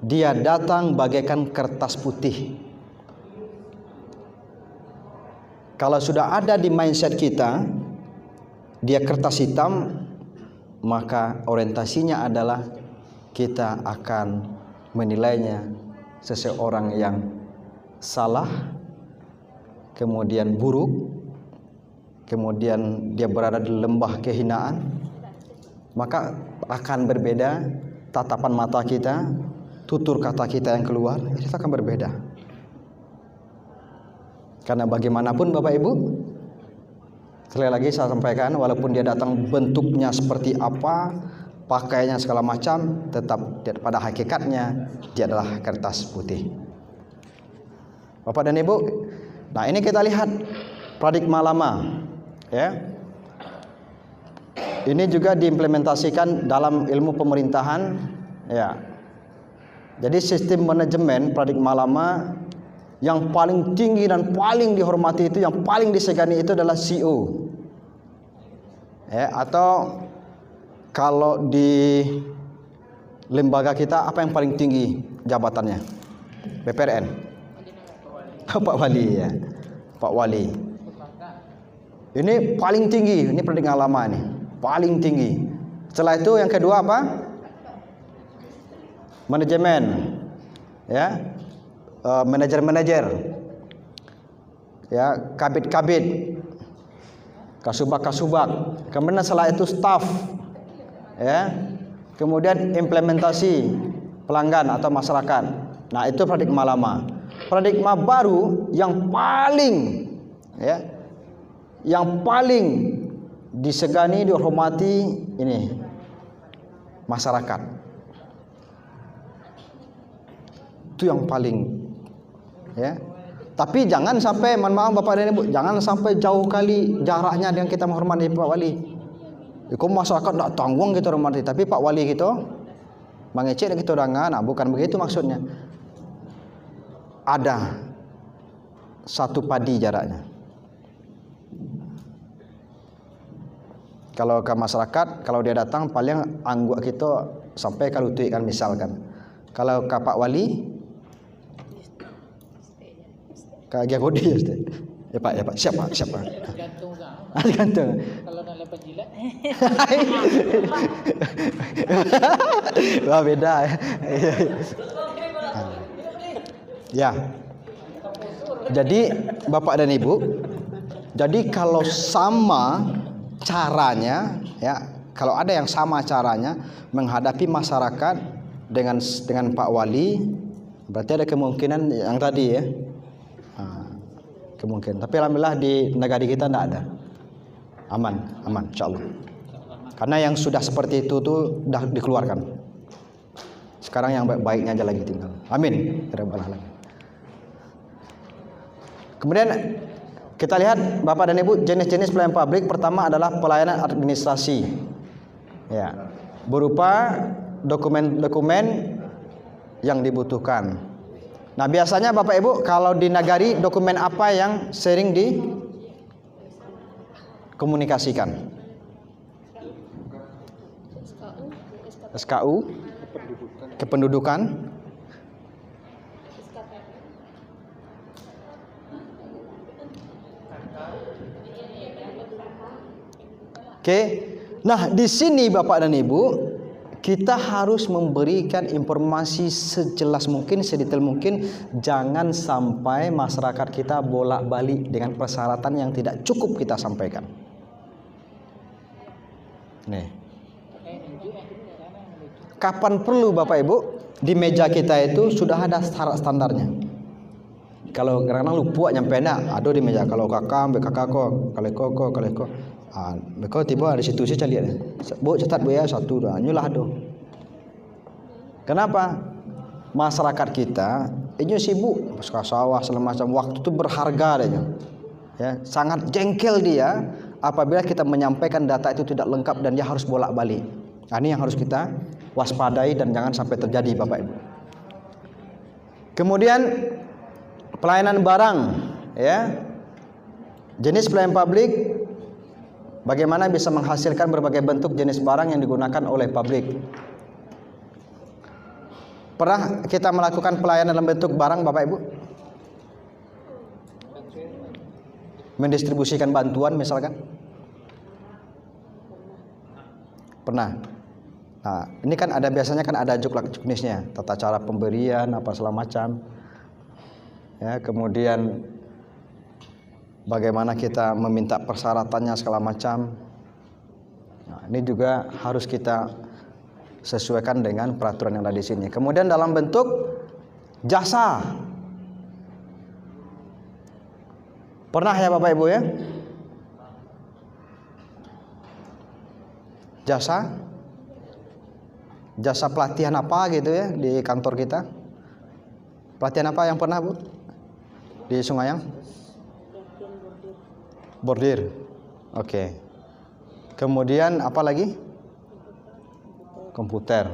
dia datang bagaikan kertas putih. Kalau sudah ada di mindset kita, dia kertas hitam, maka orientasinya adalah kita akan menilainya seseorang yang salah, kemudian buruk, kemudian dia berada di lembah kehinaan, maka akan berbeda tatapan mata kita, tutur kata kita yang keluar, itu akan berbeda. Karena bagaimanapun Bapak Ibu, sekali lagi saya sampaikan, walaupun dia datang bentuknya seperti apa, pakaiannya segala macam, tetap pada hakikatnya dia adalah kertas putih. Bapak dan Ibu, nah ini kita lihat paradigma lama, ya. Ini juga diimplementasikan dalam ilmu pemerintahan, ya. Jadi sistem manajemen paradigma lama yang paling tinggi dan paling dihormati itu, yang paling disegani itu adalah CEO. Ya, atau kalau di lembaga kita apa yang paling tinggi jabatannya? PPRN. Pak Wali ya. Pak Wali. Ini paling tinggi, ini paradigma lama nih. Paling tinggi. Setelah itu yang kedua apa? Manajemen. Ya. Manajer-manajer, ya, kabit-kabit, kasubag-kasubag. Kemudian setelah itu staff, ya, kemudian implementasi pelanggan atau masyarakat. Nah itu paradigma lama. Paradigma baru yang paling, ya, yang paling disegani, dihormati ini masyarakat. Itu yang paling. Ya, tapi jangan sampai, mohon maaf Bapak dan Ibu, jangan sampai jauh kali jaraknya dengan kita menghormati Pak Wali. Iku masyarakat tak tanggung kita hormati, tapi Pak Wali kita mengecek kita dengan, nah, bukan begitu maksudnya. Ada satu padi jaraknya. Kalau ke masyarakat, kalau dia datang paling angguk kita sampai kalau tuik kan misalkan. Kalau ke Pak Wali kayak godi ya Ustaz. Ya Pak, siapa? Gantung kan. Gantung. Kalau dalam penjilat. Wah beda. Ya. Jadi Bapak dan Ibu, jadi kalau sama caranya, ya, kalau ada yang sama caranya menghadapi masyarakat dengan Pak Wali, berarti ada kemungkinan yang tadi ya. Kemungkinan. Tapi alhamdulillah di negara kita tidak ada. Aman, insyaallah. Karena yang sudah seperti itu tuh sudah dikeluarkan. Sekarang yang baik-baiknya aja lagi tinggal. Amin. Kemudian kita lihat Bapak dan Ibu, jenis-jenis pelayanan publik pertama adalah pelayanan administrasi. Ya, berupa dokumen-dokumen yang dibutuhkan. Nah biasanya Bapak Ibu kalau di nagari dokumen apa yang sering dikomunikasikan? SKU, kependudukan, oke. Nah di sini Bapak dan Ibu, kita harus memberikan informasi sejelas mungkin, sedetail mungkin. Jangan sampai masyarakat kita bolak-balik dengan persyaratan yang tidak cukup kita sampaikan. Nih. Kapan perlu Bapak Ibu, di meja kita itu sudah ada syarat standarnya. Kalau kadang-kadang lupa nyampe nak, ada di meja. Kalau kakak, kalau koko. Mereka tiba di situ saya lihat. Bu catat bu ya satu dah. Nyulah do. Kenapa? Masyarakat kita ini sibuk ke sawah segala macam, waktu itu berharga adanya. Ya, sangat jengkel dia apabila kita menyampaikan data itu tidak lengkap dan dia harus bolak-balik. Nah, ini yang harus kita waspadai dan jangan sampai terjadi, Bapak Ibu. Kemudian pelayanan barang, ya. Jenis pelayanan publik, bagaimana bisa menghasilkan berbagai bentuk jenis barang yang digunakan oleh publik. Pernah kita melakukan pelayanan dalam bentuk barang, Bapak Ibu? Mendistribusikan bantuan misalkan? Pernah. Nah, ini kan ada biasanya kan ada juknisnya, tata cara pemberian apa segala macam. Ya, kemudian bagaimana kita meminta persyaratannya segala macam. Nah, ini juga harus kita sesuaikan dengan peraturan yang ada di sini. Kemudian dalam bentuk jasa. Pernah ya Bapak Ibu ya? Jasa pelatihan apa gitu ya di kantor kita? Pelatihan apa yang pernah Bu? Di Sungayang? Bordir. Oke. Kemudian apa lagi? Komputer.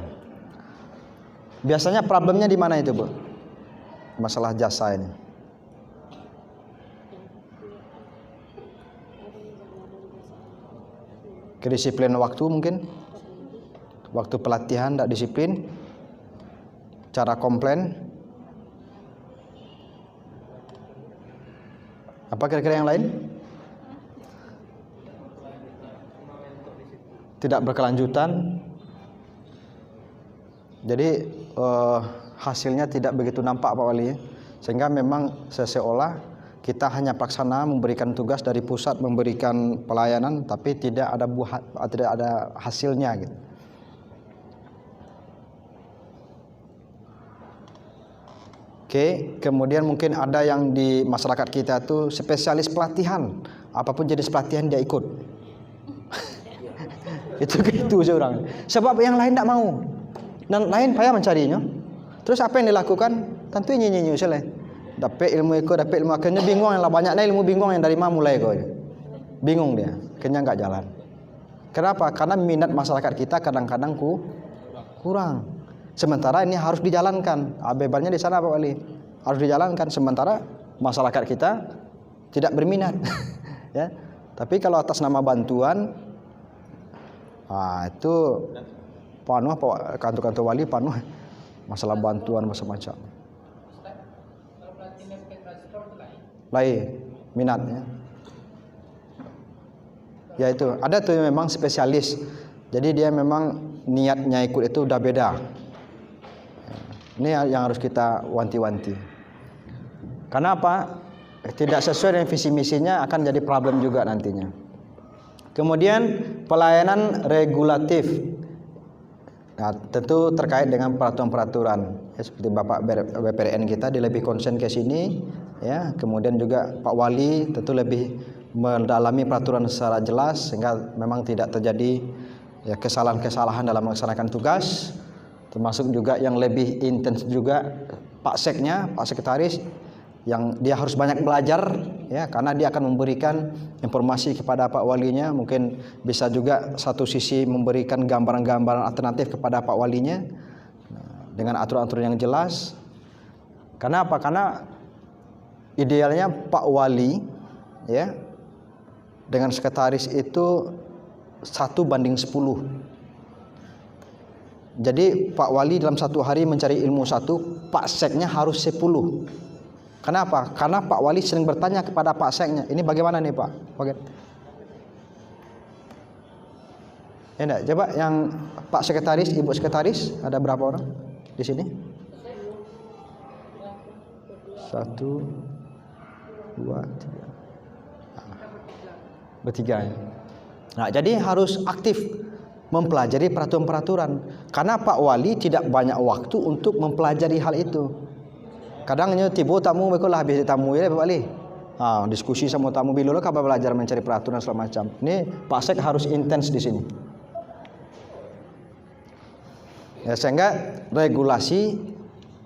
Biasanya problemnya di mana itu, Bu? Masalah jasa ini. Kedisiplinan waktu mungkin. Waktu pelatihan tidak disiplin. Cara komplain. Apa kira-kira yang lain? Tidak berkelanjutan. Jadi hasilnya tidak begitu nampak Pak Wali, sehingga memang seolah kita hanya pelaksana memberikan tugas dari pusat memberikan pelayanan, tapi tidak ada hasilnya gitu. Oke, kemudian mungkin ada yang di masyarakat kita tuh spesialis pelatihan, apapun jenis pelatihan dia ikut. Itu gitu seorang. Sebab yang lain tidak mau. Dan lain payah mencarinya. Terus apa yang dilakukan? Tentu nyanyi-nyanyi salah. Dapat ilmu akhirnya bingung yang banyaknya ilmu bingung yang dari mana mulai kau. Bingung dia, akhirnya enggak jalan. Kenapa? Karena minat masyarakat kita kadang-kadang kurang. Sementara ini harus dijalankan. Bebannya di sana Pak Wali. Harus dijalankan sementara masyarakat kita tidak berminat. Ya. Tapi kalau atas nama bantuan itu panuh kantor-kantor wali panuh masalah bantuan macam-macam. Lain minatnya. Ya itu ada tuh memang spesialis. Jadi dia memang niatnya ikut itu udah beda. Ini yang harus kita wanti-wanti. Karena apa? Tidak sesuai dengan visi misinya akan jadi problem juga nantinya. Kemudian pelayanan regulatif. Nah, tentu terkait dengan peraturan-peraturan. Ya, seperti Bapak BPRN kita dia lebih konsen ke sini, ya. Kemudian juga Pak Wali tentu lebih mendalami peraturan secara jelas sehingga memang tidak terjadi ya kesalahan-kesalahan dalam melaksanakan tugas. Termasuk juga yang lebih intens juga Pak Seknya, Pak Sekretaris yang dia harus banyak belajar ya karena dia akan memberikan informasi kepada Pak Walinya, mungkin bisa juga satu sisi memberikan gambaran-gambaran alternatif kepada Pak Walinya dengan aturan-aturan yang jelas. Karena apa? Karena idealnya Pak Wali ya dengan sekretaris itu 1:10. Jadi Pak Wali dalam satu hari mencari ilmu 1, Pak Seknya harus 10. Kenapa? Karena Pak Wali sering bertanya kepada Pak Seknya, ini bagaimana nih Pak? Ya enggak? Coba yang Pak Sekretaris, Ibu Sekretaris, ada berapa orang di sini? 1, 2, 3. Bertiga ya. Nah, jadi harus aktif mempelajari peraturan-peraturan. Karena Pak Wali tidak banyak waktu untuk mempelajari hal itu. Kadangnya tiba tamu mereka lah habis tamu ya Pak Wali. Diskusi sama tamu bilu lah kabar belajar mencari peraturan segala macam. Ini Pak Sek harus intens di sini. Ya, sehingga regulasi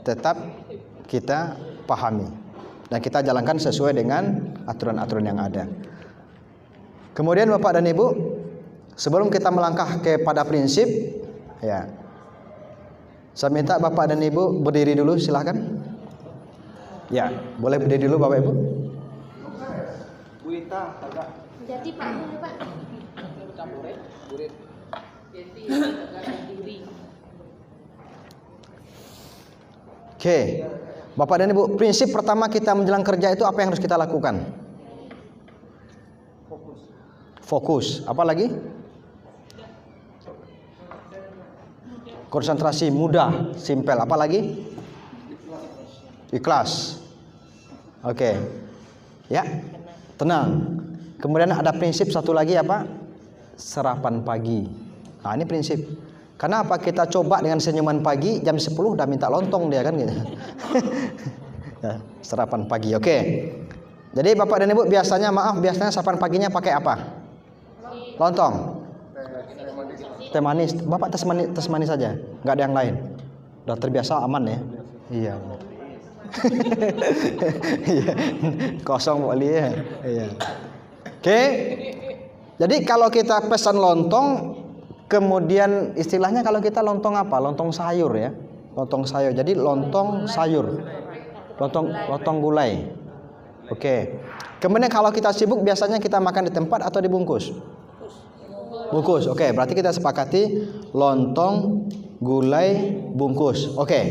tetap kita pahami dan kita jalankan sesuai dengan aturan-aturan yang ada. Kemudian Bapak dan Ibu, sebelum kita melangkah kepada prinsip, ya, saya minta Bapak dan Ibu berdiri dulu, silahkan. Ya, boleh berdiri dulu Bapak Ibu. Jadi Pak dulu Pak. Oke, Bapak dan Ibu, prinsip pertama kita menjelang kerja itu apa yang harus kita lakukan? Fokus. Apa lagi? Konsentrasi, mudah, simpel. Apa lagi? Ikhlas. Oke. Ya, tenang. Kemudian ada prinsip satu lagi apa? Sarapan pagi. Nah, ini prinsip. Karena apa? Kita coba dengan senyuman pagi, jam 10 udah minta lontong dia kan gitu. Ya, sarapan pagi. Oke. Jadi Bapak dan Ibu biasanya sarapan paginya pakai apa? Lontong. Teh manis. Bapak tes manis saja, nggak ada yang lain. Udah terbiasa, aman ya? Iya. Iya. Kosong boleh ya. Iya. Oke. Jadi kalau kita pesan lontong, kemudian istilahnya kalau kita lontong apa? Lontong sayur ya. Lontong sayur. Jadi lontong sayur. Lontong gulai. Oke. Kemudian kalau kita sibuk biasanya kita makan di tempat atau dibungkus? Bungkus. Oke, berarti kita sepakati lontong gulai bungkus. Oke.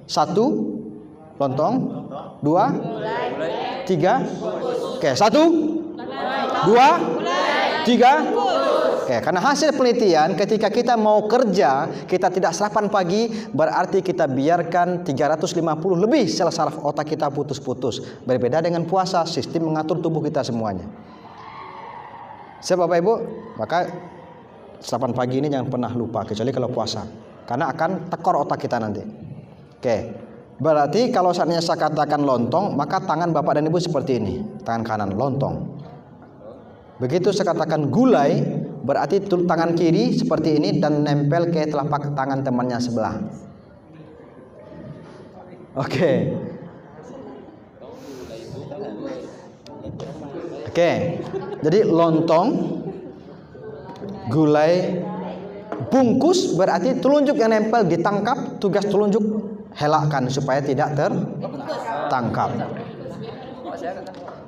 1 lontong, 2 3. Oke, 1 2 3. Oke, karena hasil penelitian ketika kita mau kerja, kita tidak sarapan pagi, berarti kita biarkan 350 lebih sel saraf otak kita putus-putus. Berbeda dengan puasa, sistem mengatur tubuh kita semuanya. Siap Bapak Ibu? Maka sarapan pagi ini jangan pernah lupa, kecuali kalau puasa, karena akan tekor otak kita nanti. Oke, berarti kalau saatnya saya katakan lontong, maka tangan Bapak dan Ibu seperti ini, tangan kanan lontong. Begitu saya katakan gulai, berarti tangan kiri seperti ini dan nempel ke telapak tangan temannya sebelah. Oke. Oke. Jadi lontong, gulai, bungkus, berarti telunjuk yang nempel ditangkap, tugas telunjuk helakkan supaya tidak tertangkap.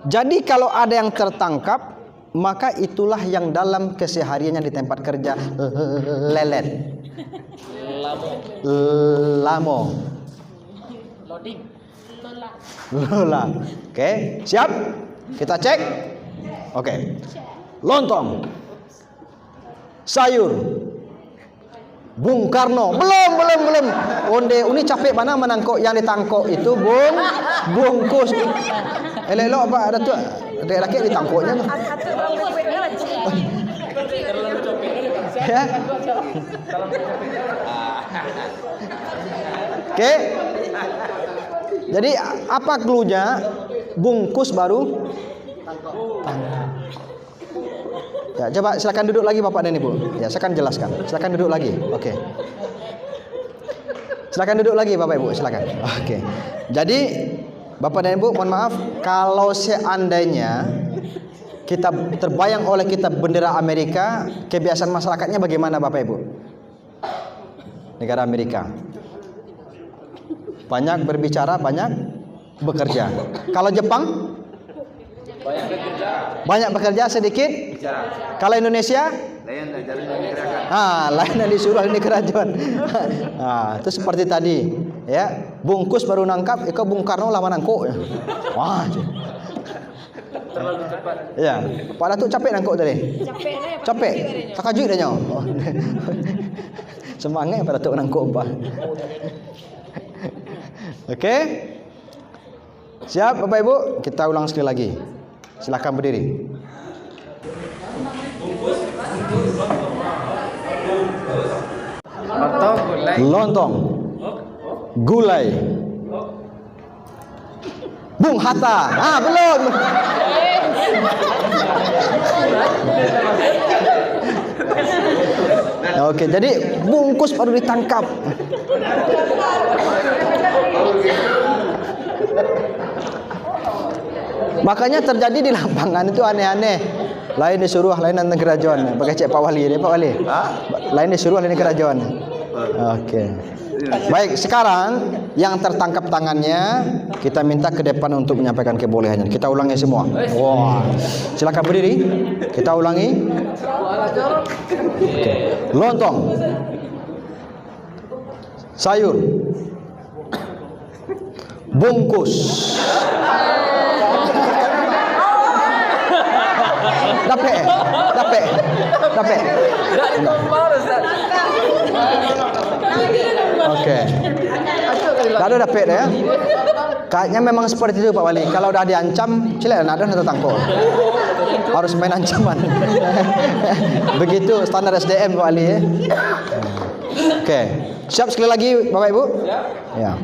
Jadi kalau ada yang tertangkap, maka itulah yang dalam kesehariannya di tempat kerja lelet, lamo, lola. Oke, siap? Kita cek. Oke, lontong, sayur, Bung Karno, belum. Onde, ini capek mana menangkok yang ditangkok itu bungkus. Elok apa ada tuh, ada laki ditangkoknya tuh. Ya. Oke. Jadi apa cluenya? Bungkus baru ya, coba silakan duduk lagi Bapak dan Ibu. Ya, saya akan jelaskan. Silakan duduk lagi. Oke. Silakan duduk lagi Bapak Ibu, silakan. Oke. Jadi Bapak dan Ibu, mohon maaf kalau seandainya kita terbayang oleh kita bendera Amerika, kebiasaan masyarakatnya bagaimana Bapak Ibu? Negara Amerika. Banyak berbicara, banyak bekerja. Kalau Jepang? Banyak bekerja, sedikit bicara. Kalau Indonesia? Lain yang disuruh ini kerajaan. Nah, itu seperti tadi, ya. Bungkus baru nangkap, iko Bung Karno lama nangkuk. Wah. Terlalu cepat. Ya, Pak Datuk capek nangkuk tadi. Capek. Takajut dia nyaw. Semangat Pak Datuk nangkuk, Pak. Oke. Siap Bapak Ibu? Kita ulang sekali lagi. Silakan berdiri. Lontong, gulai, Bung Hatta. Belum. Oke, jadi bungkus baru ditangkap. Makanya terjadi di lapangan itu aneh-aneh. Lain disuruh, lain nantang kerajaan. Pakai cek Pak Wali ini, Pak Wali. Lain disuruh, lain kerajaan. Oke. Baik, sekarang yang tertangkap tangannya kita minta ke depan untuk menyampaikan kebolehannya. Kita ulangi semua. Wah. Silakan berdiri. Kita ulangi. Oke. Lontong. Sayur. Bungkus. Dape. Oke. Lalu dapat ya. Kayaknya memang seperti itu Pak Wali. Kalau udah diancam, silakan ada atau tangkap. Harus main ancaman. Begitu standar SDM Pak Wali ya. Oke. Siap sekali lagi Bapak Ibu? Ya.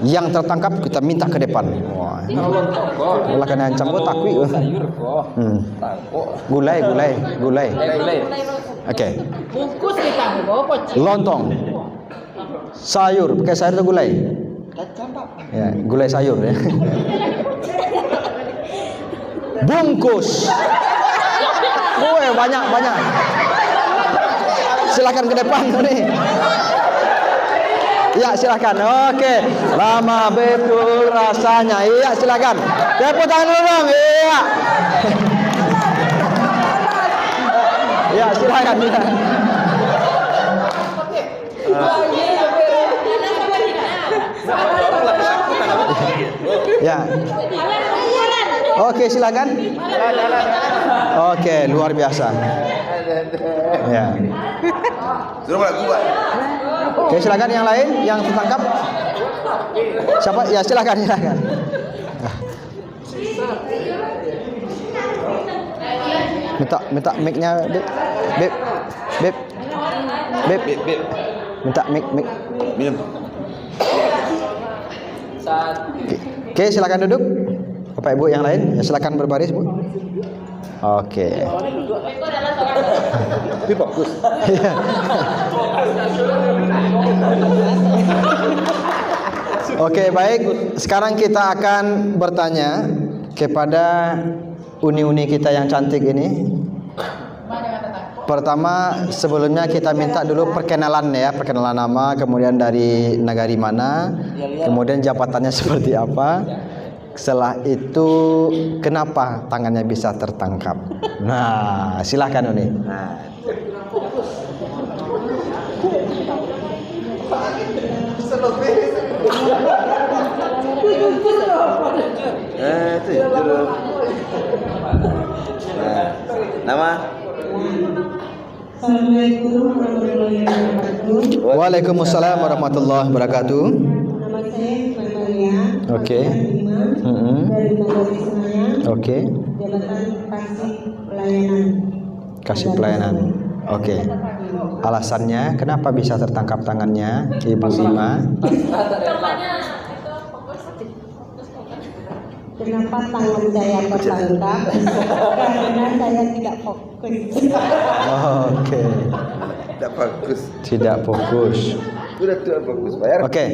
Yang tertangkap kita minta ke depan. Wah. Kalau kena ancam kok takwi. Gulai. Oke. Bungkus ditangkap. Lontong. Sayur, pakai sayur atau gulai? Ya, gulai sayur ya. Bungkus. Banyak. Silakan ke depan nih. Ya, silakan. Oke. Lama betul rasanya. Iya, silakan. Tepuk tangan dong. Iya. Ya, silakan. Ya. Oke, silakan. Oke, luar biasa. Ya. Oke, silakan yang lain yang tertangkap. Siapa? Ya, silakan. Minta mic-nya, Beb. Minta mic. Minum. Oke, silakan duduk. Bapak Ibu yang lain, ya, silakan berbaris, Bu. Oke. Tapi bagus. Oke, baik. Sekarang kita akan bertanya kepada uni-uni kita yang cantik ini. Pertama, sebelumnya kita minta dulu perkenalan nama, kemudian dari negari mana, kemudian jabatannya seperti apa. Setelah itu, kenapa tangannya bisa tertangkap? Nah, silahkan Uni. Nama? Assalamualaikum warahmatullahi wabarakatuh. Waalaikumsalam warahmatullahi wabarakatuh. Nama saya Maria. Oke. Dari Bogor Senayan. Oke. Jabatan Kasih Pelayanan. Kasih pelayanan. Oke. Alasannya kenapa bisa tertangkap tangannya Ibu Ima? Kenapa tangan saya tertangkap? Karena saya tidak fokus. Oke. Tidak bagus. Tidak fokus. Sudah bagus. Bayar. Oke.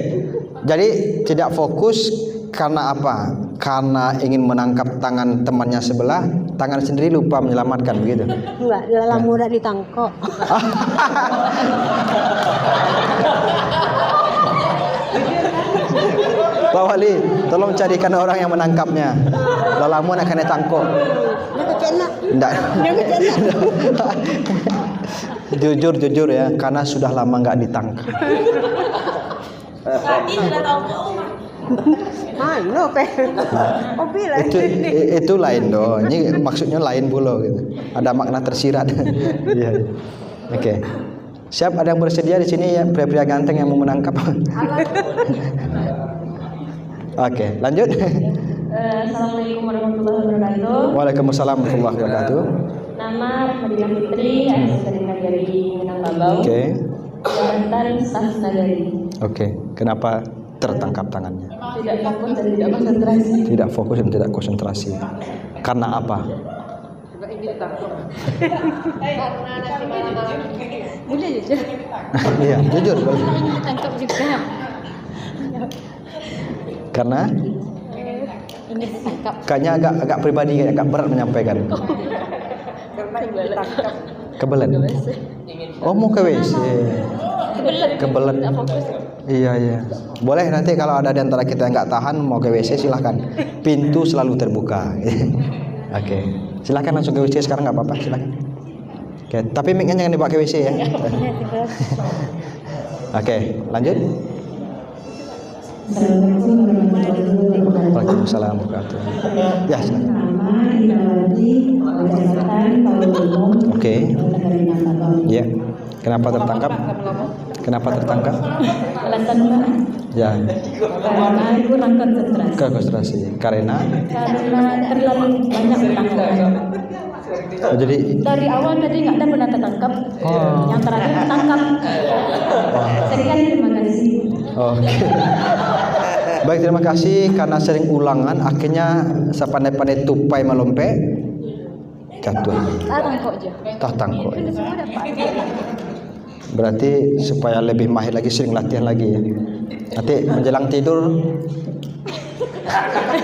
Jadi tidak fokus karena apa? Karena ingin menangkap tangan temannya sebelah, tangan sendiri lupa menyelamatkan, begitu. Enggak, dalam mudah ditangkap. Pak Wali, tolong carikan orang yang menangkapnya. Lalamu nak kena tangkap. Enggak. Jujur ya, karena sudah lama enggak ditangkap. Tadi sudah tahu Itu lain dong. Ini maksudnya lain pula gitu. Ada makna tersirat. Iya. Oke. Siap, ada yang bersedia di sini ya, pria-pria ganteng yang mau menangkap. Oke, lanjut. Assalamualaikum warahmatullahi wabarakatuh. Waalaikumsalam warahmatullahi wabarakatuh. Nama Rahmadina Fitri, asal dari Nagari Minangkabau. Oke. Jabatan staf Nagari. Oke. Kenapa tertangkap tangannya? Tidak fokus dan tidak konsentrasi. Tidak fokus dan tidak konsentrasi. Karena apa? Karena nanti malam-malam Boleh jujur. Iya, jujur boleh. Ingin ditangkap juga. Karena Ingin ditangkap. kayaknya agak pribadi, agak berat menyampaikan. Kebelet. Oh, mau ke WC. Kebelet. Tak fokus. Iya. Boleh nanti kalau ada di antara kita yang nggak tahan mau ke WC silahkan. Pintu selalu terbuka. Oke. Silahkan langsung ke WC sekarang, nggak apa-apa, silahkan. Oke. Tapi mic-nya jangan dibawa ke WC ya. Oke, lanjut. Assalamualaikum warahmatullahi wabarakatuh. Waalaikumsalam warahmatullahi wabarakatuh. Ya, silakan. Nama Indrawati, Kecamatan Paulumum, Oke. Negeri Nangkabau. Ya. Kenapa tertangkap? Kenapa tertangkap? Alasan Mbak, Ya, karena kurang konsentrasi. konsentrasi. Karena Terlalu banyak utang. oh, jadi Dari awal tadi nggak ada pernah tertangkap. Yang terakhir tertangkap. Sekian, terima kasih. oke. Baik, terima kasih karena sering ulangan akhirnya sepandai-pandai tupai melompe jatuh. Tangkap aja. Tak tangkap. Itu semua dapat. Berarti supaya lebih mahir lagi sering latihan lagi ya. Nanti menjelang tidur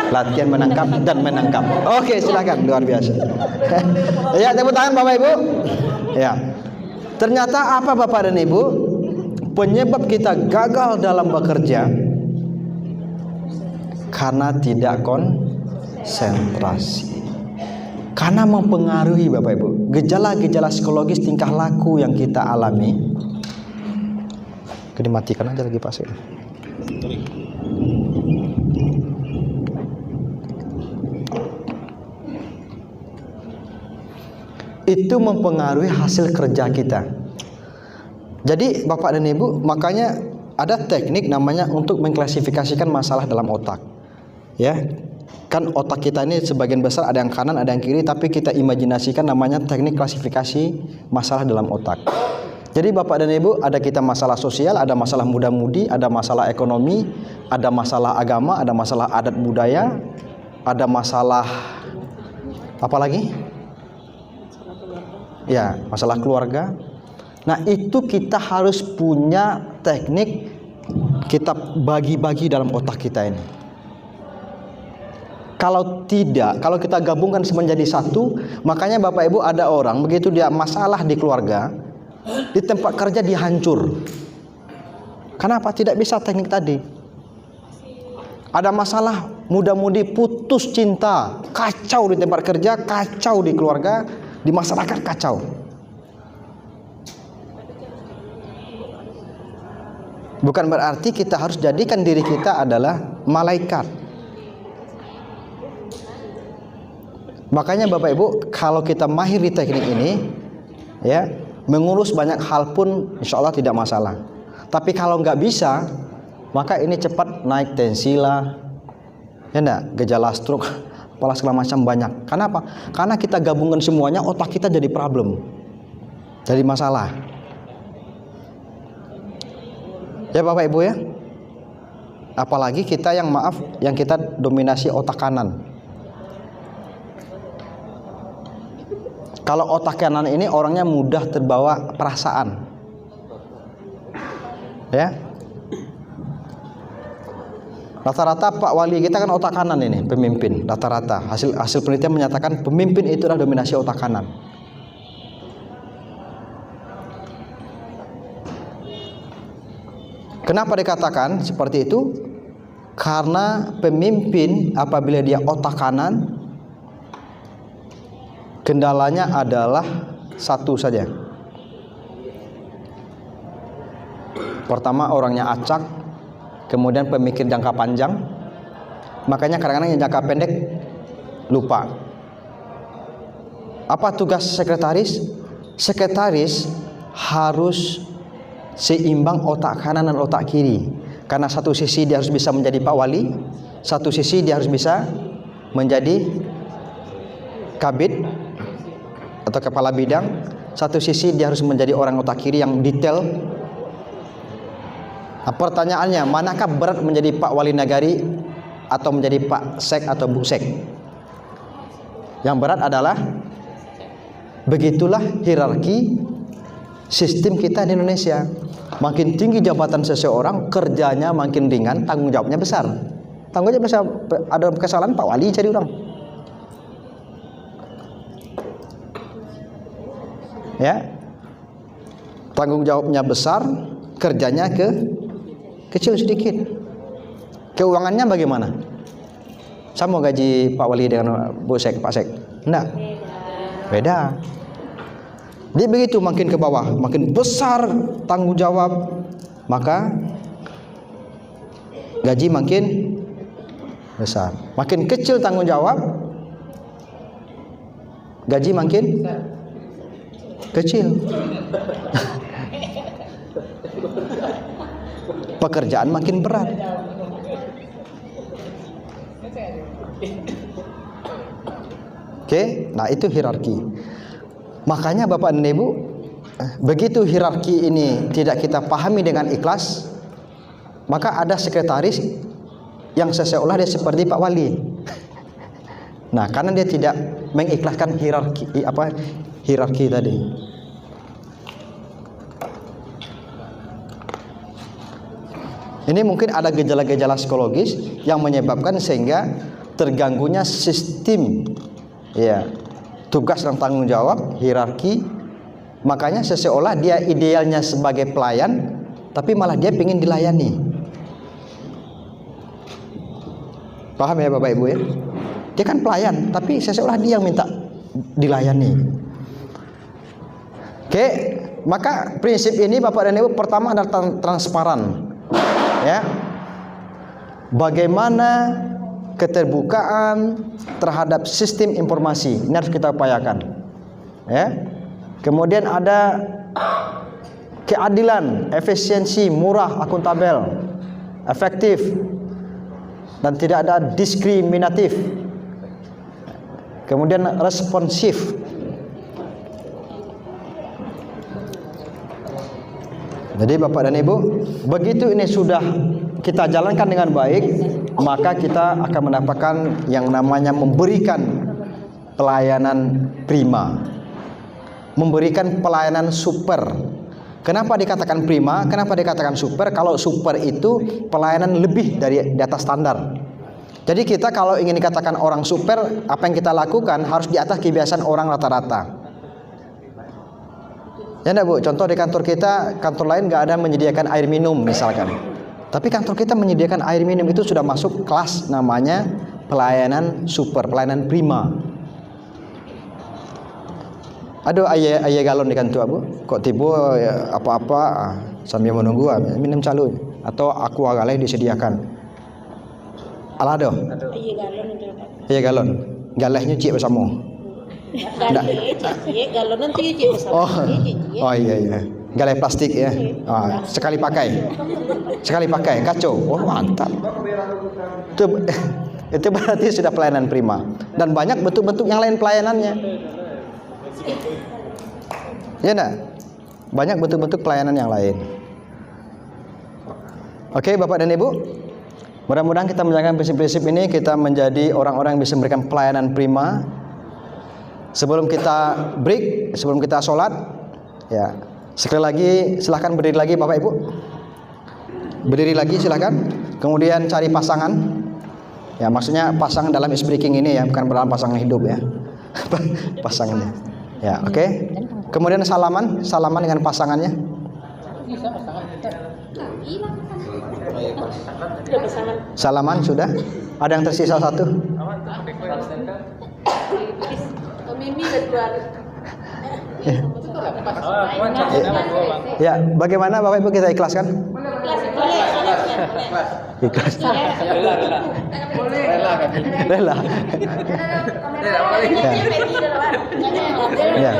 latihan menangkap dan menangkap. Oke, silakan, luar biasa. Ya, tepuk tangan Bapak Ibu. Ya. Ternyata apa Bapak dan Ibu? Penyebab kita gagal dalam bekerja karena tidak konsentrasi. Karena mempengaruhi Bapak Ibu. Gejala-gejala psikologis tingkah laku yang kita alami. Dimatikan aja lagi pasir. Itu mempengaruhi hasil kerja kita. Jadi Bapak dan Ibu, makanya ada teknik namanya untuk mengklasifikasikan masalah dalam otak. Ya. Kan otak kita ini sebagian besar ada yang kanan, ada yang kiri, tapi kita imajinasikan namanya teknik klasifikasi masalah dalam otak. Jadi Bapak dan Ibu, ada kita masalah sosial, ada masalah muda-mudi, ada masalah ekonomi, ada masalah agama, ada masalah adat budaya, ada masalah apa lagi? Ya, masalah keluarga. Nah, itu kita harus punya teknik kita bagi-bagi dalam otak kita ini. Kalau tidak, kalau kita gabungkan menjadi satu, makanya Bapak Ibu ada orang begitu dia masalah di keluarga, di tempat kerja dia hancur. Kenapa? Tidak bisa teknik tadi. Ada masalah muda-mudi putus cinta, kacau di tempat kerja, kacau di keluarga, di masyarakat kacau. Bukan berarti kita harus jadikan diri kita adalah malaikat. Makanya Bapak Ibu, kalau kita mahir di teknik ini, ya, mengurus banyak hal pun insya Allah tidak masalah. Tapi kalau nggak bisa, maka ini cepat naik tensi lah, ya enggak, gejala stroke, apalah segala macam banyak. Kenapa? Karena kita gabungkan semuanya, otak kita jadi problem, jadi masalah. Ya Bapak Ibu ya, apalagi kita yang maaf, yang kita dominasi otak kanan. Kalau otak kanan ini orangnya mudah terbawa perasaan, ya. Rata-rata Pak Wali kita kan otak kanan ini, pemimpin. Rata-rata hasil penelitian menyatakan pemimpin itu adalah dominasi otak kanan. Kenapa dikatakan seperti itu? Karena pemimpin apabila dia otak kanan, kendalanya adalah satu saja. Pertama, orangnya acak, kemudian pemikir jangka panjang. Makanya kadang-kadang yang jangka pendek lupa. Apa tugas sekretaris? Sekretaris harus seimbang otak kanan dan otak kiri. Karena satu sisi dia harus bisa menjadi Pak Wali, satu sisi dia harus bisa menjadi kabid atau kepala bidang, satu sisi dia harus menjadi orang otak kiri yang detail. Nah, pertanyaannya, manakah berat menjadi Pak Wali Nagari atau menjadi Pak Sek atau Bu Sek? Yang berat adalah Begitulah hierarki sistem kita di Indonesia. Makin tinggi jabatan seseorang, kerjanya makin ringan, tanggung jawabnya besar. Tanggung jawab besar. Ada kesalahan Pak Wali cari orang. Ya, tanggung jawabnya besar, kerjanya kecil sedikit. Keuangannya bagaimana? Sama gaji Pak Wali dengan Bu Sek, Pak Sek? Enggak. Beda. Dia begitu, makin ke bawah, makin besar tanggung jawab, maka gaji makin besar. Makin kecil tanggung jawab, gaji makin kecil. Pekerjaan makin berat. Oke, nah itu hierarki. Makanya Bapak dan Ibu, begitu hierarki ini tidak kita pahami dengan ikhlas, maka ada sekretaris yang seolah dia seperti Pak Wali. Nah, karena dia tidak mengikhlaskan hierarki tadi. Ini mungkin ada gejala-gejala psikologis yang menyebabkan sehingga terganggunya sistem, ya, tugas dan tanggung jawab, hierarki. Makanya seseolah dia idealnya sebagai pelayan, tapi malah dia ingin dilayani. Paham ya Bapak Ibu ya? Dia kan pelayan, tapi seseolah dia yang minta dilayani. Oke, maka prinsip ini Bapak dan Ibu, pertama adalah transparan. Ya, bagaimana keterbukaan terhadap sistem informasi ini harus kita upayakan. Ya, kemudian ada keadilan, efisiensi, murah, akuntabel, efektif, dan tidak ada diskriminatif. Kemudian responsif. Jadi Bapak dan Ibu, begitu ini sudah kita jalankan dengan baik, maka kita akan mendapatkan yang namanya memberikan pelayanan prima, memberikan pelayanan super. Kenapa dikatakan prima? Kenapa dikatakan super? Kalau super itu pelayanan lebih dari di atas standar. Jadi kita kalau ingin dikatakan orang super, apa yang kita lakukan harus di atas kebiasaan orang rata-rata. Ya enggak Bu, contoh di kantor kita, kantor lain nggak ada menyediakan air minum misalkan. Tapi kantor kita menyediakan air minum, itu sudah masuk kelas namanya pelayanan super, pelayanan prima. Aduh ayah galon di kantor Bu, kok tiba ya, apa-apa sambil menunggu minum calon atau aqua galeh disediakan. Alado. Ayah galon, galehnya cik bersama. Galon nanti bersama. Oh iya. Galai plastik ya. Sekali pakai. Kacau. Oh mantap. Itu berarti sudah pelayanan prima. Dan banyak bentuk-bentuk yang lain pelayanannya. Ya enggak? Banyak bentuk-bentuk pelayanan yang lain. Oke Bapak dan Ibu, mudah-mudahan kita menjalankan prinsip-prinsip ini, kita menjadi orang-orang yang bisa memberikan pelayanan prima. Sebelum kita break, sebelum kita sholat, ya, sekali lagi silahkan berdiri lagi Bapak Ibu. Berdiri lagi silahkan. Kemudian cari pasangan. Ya, maksudnya pasangan dalam speaking ini ya, bukan dalam pasangan hidup ya. Pasangannya. Ya, oke. Kemudian salaman dengan pasangannya. Salaman sudah. Ada yang tersisa satu. Ya, bagaimana Bapak Ibu kita ikhlaskan? Ikhlas. Rela. Ya.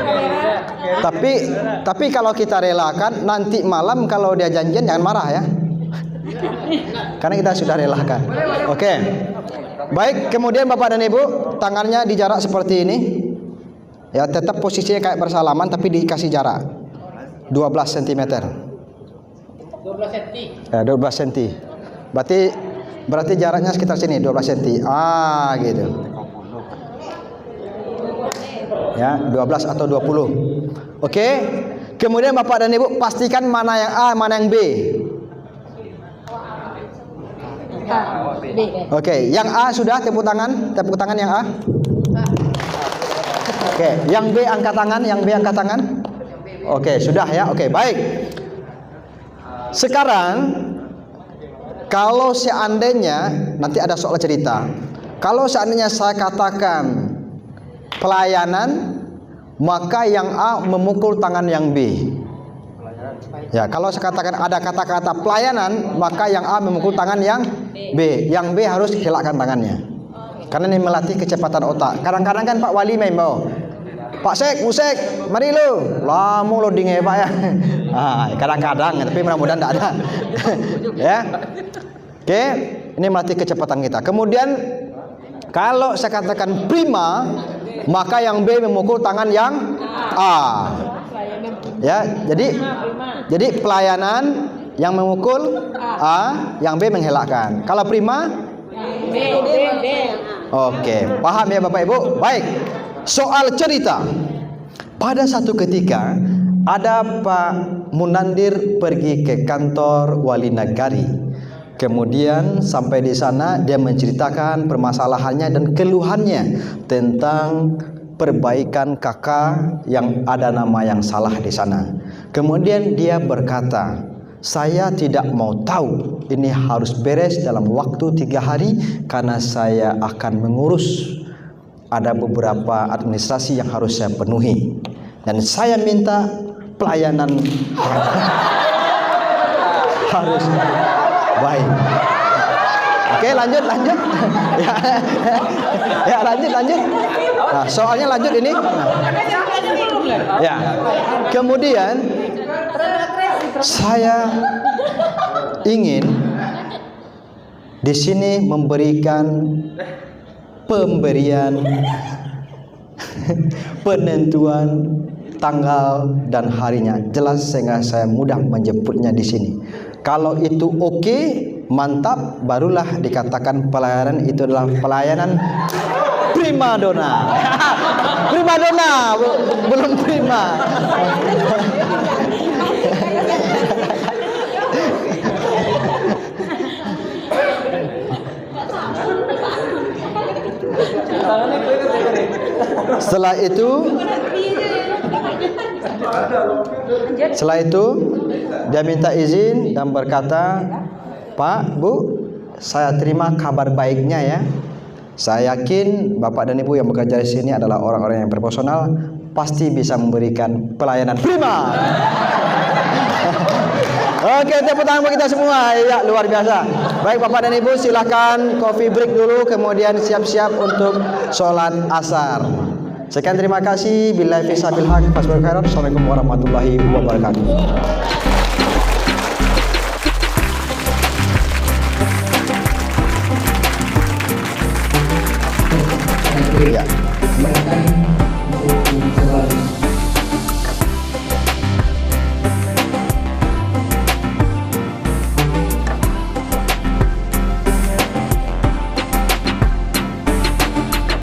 Tapi kalau kita relakan, nanti malam kalau dia janjian jangan marah ya. Karena kita sudah relakan. Oke. Baik, kemudian Bapak dan Ibu, tangannya di jarak seperti ini. Ya, tetap posisinya kayak bersalaman tapi dikasih jarak 12 cm. 12 cm. Ya, 12 cm. Berarti jaraknya sekitar sini 12 cm. Gitu. Ya, 12 atau 20. Oke. Kemudian Bapak dan Ibu pastikan mana yang A, mana yang B. B. Oke, yang A sudah tepuk tangan yang A. Oke, yang B angkat tangan, Oke, sudah ya. Oke, baik. Sekarang kalau seandainya nanti ada soal cerita. Kalau seandainya saya katakan pelayanan, maka yang A memukul tangan yang B. Ya, kalau saya katakan ada kata-kata pelayanan, maka yang A memukul tangan yang B. Yang B harus hilangkan tangannya. Karena ini melatih kecepatan otak. Kadang-kadang kan Pak Wali main bawa. Pak Sek, Musek, mari lu. Lama loading ya Pak ya. Kadang-kadang, tapi mudah-mudahan tidak ada. Ya. Oke, ini melatih kecepatan kita. Kemudian kalau saya katakan prima, maka yang B memukul tangan yang A. Ya, jadi pelayanan yang memukul A, yang B mengelakkan. Kalau prima, B. oke, paham ya Bapak Ibu? Baik. Soal cerita. Pada satu ketika ada Pak Munandir pergi ke kantor wali nagari. Kemudian sampai di sana dia menceritakan permasalahannya dan keluhannya tentang perbaikan kakak yang ada nama yang salah di sana. Kemudian dia berkata, saya tidak mau tahu, ini harus beres dalam waktu 3 hari karena saya akan mengurus. Ada beberapa administrasi yang harus saya penuhi dan saya minta pelayanan harus baik. Oke, lanjut. Ya, lanjut. Nah, soalnya lanjut ini. Ya. Kemudian saya ingin di sini memberikan pemberian penentuan tanggal dan harinya jelas sehingga saya mudah menjemputnya di sini. Kalau itu oke, mantap, barulah dikatakan pelayanan itu adalah pelayanan primadona. Primadona, belum prima. Setelah itu dia minta izin dan berkata, Pak, Bu, saya terima kabar baiknya ya. Saya yakin Bapak dan Ibu yang bekerja di sini adalah orang-orang yang profesional, pasti bisa memberikan pelayanan prima. Oke, tepuk tangan buat kita semua. Ya, luar biasa. Baik Bapak dan Ibu, silakan coffee break dulu, kemudian siap-siap untuk sholat asar. Sekian, terima kasih. Billahi fi sabil haq. Assalamualaikum warahmatullahi wabarakatuh.